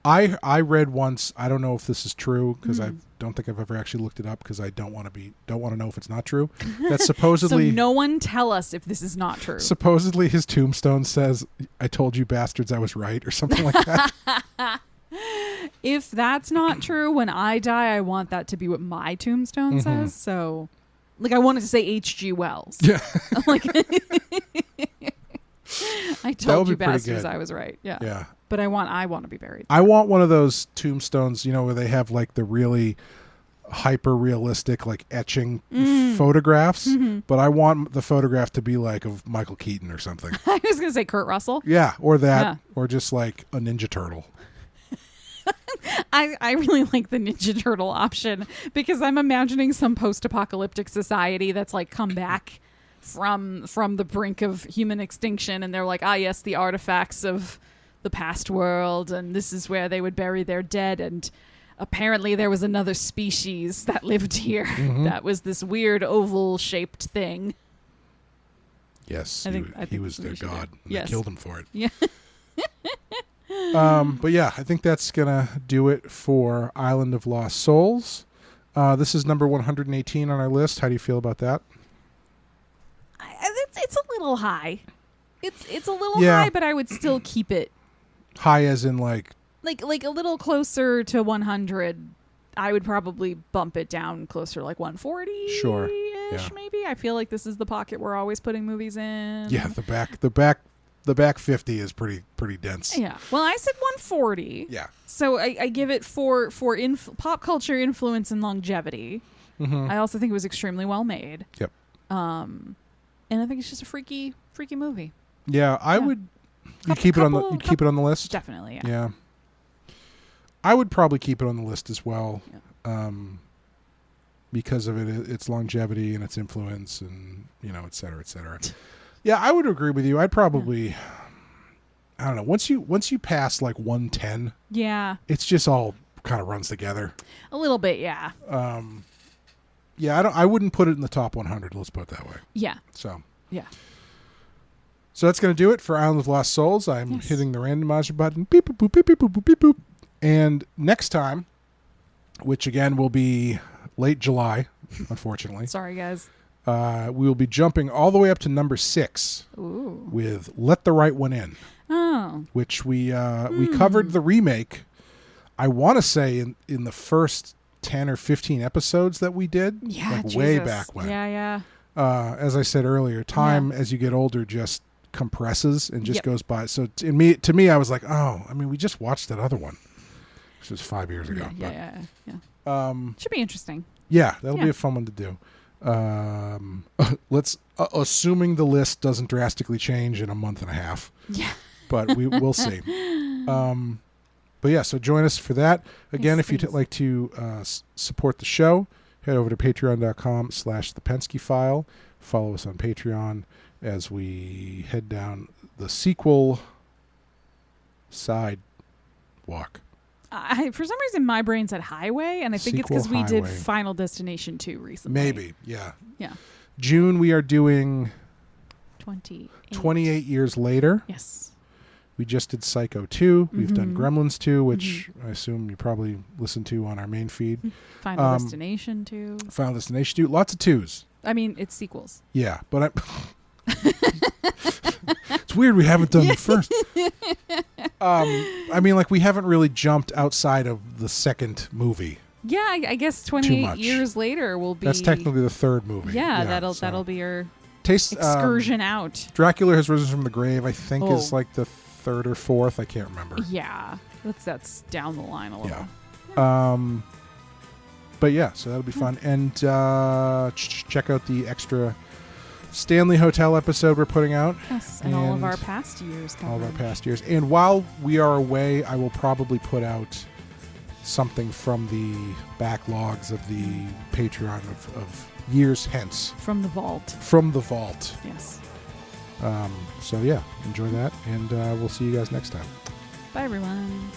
I read once, I don't know if this is true because I don't think I've ever actually looked it up because I don't want to know if it's not true. That supposedly So no one tell us if this is not true. Supposedly his tombstone says, "I told you bastards I was right," or something like that. If that's not true, when I die, I want that to be what my tombstone says. So, like, I wanted to say H.G. Wells. Yeah. Like, I told you pretty bastards good. I was right. Yeah. Yeah. But I want to be buried. I want one of those tombstones, where they have like the really hyper realistic like etching photographs, but I want the photograph to be like of Michael Keaton or something. I was going to say Kurt Russell. Yeah, or that, Yeah. or just like a Ninja Turtle. I really like the Ninja Turtle option because I'm imagining some post-apocalyptic society that's like come back from the brink of human extinction, and they're like, yes, the artifacts of the past world, and this is where they would bury their dead, and apparently there was another species that lived here that was this weird oval-shaped thing. Yes, I think he was their god. And Yes. They killed him for it. Yeah. But yeah, I think that's gonna do it for Island of Lost Souls. This is number 118 on our list. How do you feel about that? It's a little high. It's a little Yeah. high, but I would still keep it High as in like like a little closer to 100. I would probably bump it down closer, like 140. Sure. Ish, Yeah. maybe. I feel like this is the pocket we're always putting movies in. yeah, the back 50 is pretty dense. Yeah. Well, I said 140. Yeah. So I give it for pop culture influence and longevity. I also think it was extremely well made. Yep. And I think it's just a freaky movie. Yeah, I would. You'd keep it on the list. Definitely. Yeah. Yeah. I would probably keep it on the list as well, because of its longevity and its influence, and et cetera, et cetera. Yeah, I would agree with you. I'd probably, I don't know. Once you pass like 110, Yeah. it's just all kind of runs together. A little bit. Yeah. Yeah, I wouldn't put it in the top 100. Let's put it that way. Yeah. So Yeah. that's going to do it for Island of Lost Souls. I'm hitting the randomizer button. Beep, boop, boop, beep, beep, boop, boop, beep, boop. And next time, which again will be late July, unfortunately. Sorry, guys. We will be jumping all the way up to number 6 with Let the Right One In, which we covered the remake, I want to say in the first 10 or 15 episodes that we did. Yeah, like way back when. Yeah. As I said earlier, time as you get older just compresses and just goes by. So to me, I was like, we just watched that other one, which was 5 years ago. Yeah. Should be interesting. Yeah, that'll be a fun one to do. Let's assuming the list doesn't drastically change in a month and a half. Yeah. But we'll see. But yeah, so join us for that. Again, if you'd like to support the show, head over to patreon.com/thepensky-file. Follow us on Patreon as we head down the sequel sidewalk. For some reason, my brain said highway, and I think it's because we did Final Destination 2 recently. Maybe, yeah. Yeah. June, we are doing 28 years later. Yes. We just did Psycho 2. We've done Gremlins 2, which I assume you probably listened to on our main feed. Final Destination 2. Final Destination 2. Lots of 2s. I mean, it's sequels. Yeah, but it's weird we haven't done the first. We haven't really jumped outside of the second movie. Yeah, I guess 28 years later will be. That's technically the third movie. Yeah, that'll be your Taste excursion out. Dracula Has Risen from the Grave, I think, Oh. is like the third or fourth. I can't remember. Yeah, that's down the line a little. Yeah. But yeah, so that'll be fun. And check out the extra Stanley Hotel episode we're putting out. Yes, and all of our past years. All of our past years. And while we are away, I will probably put out something from the backlogs of the Patreon of years hence. From the vault. From the vault. Yes. So yeah, enjoy that, and we'll see you guys next time. Bye, everyone.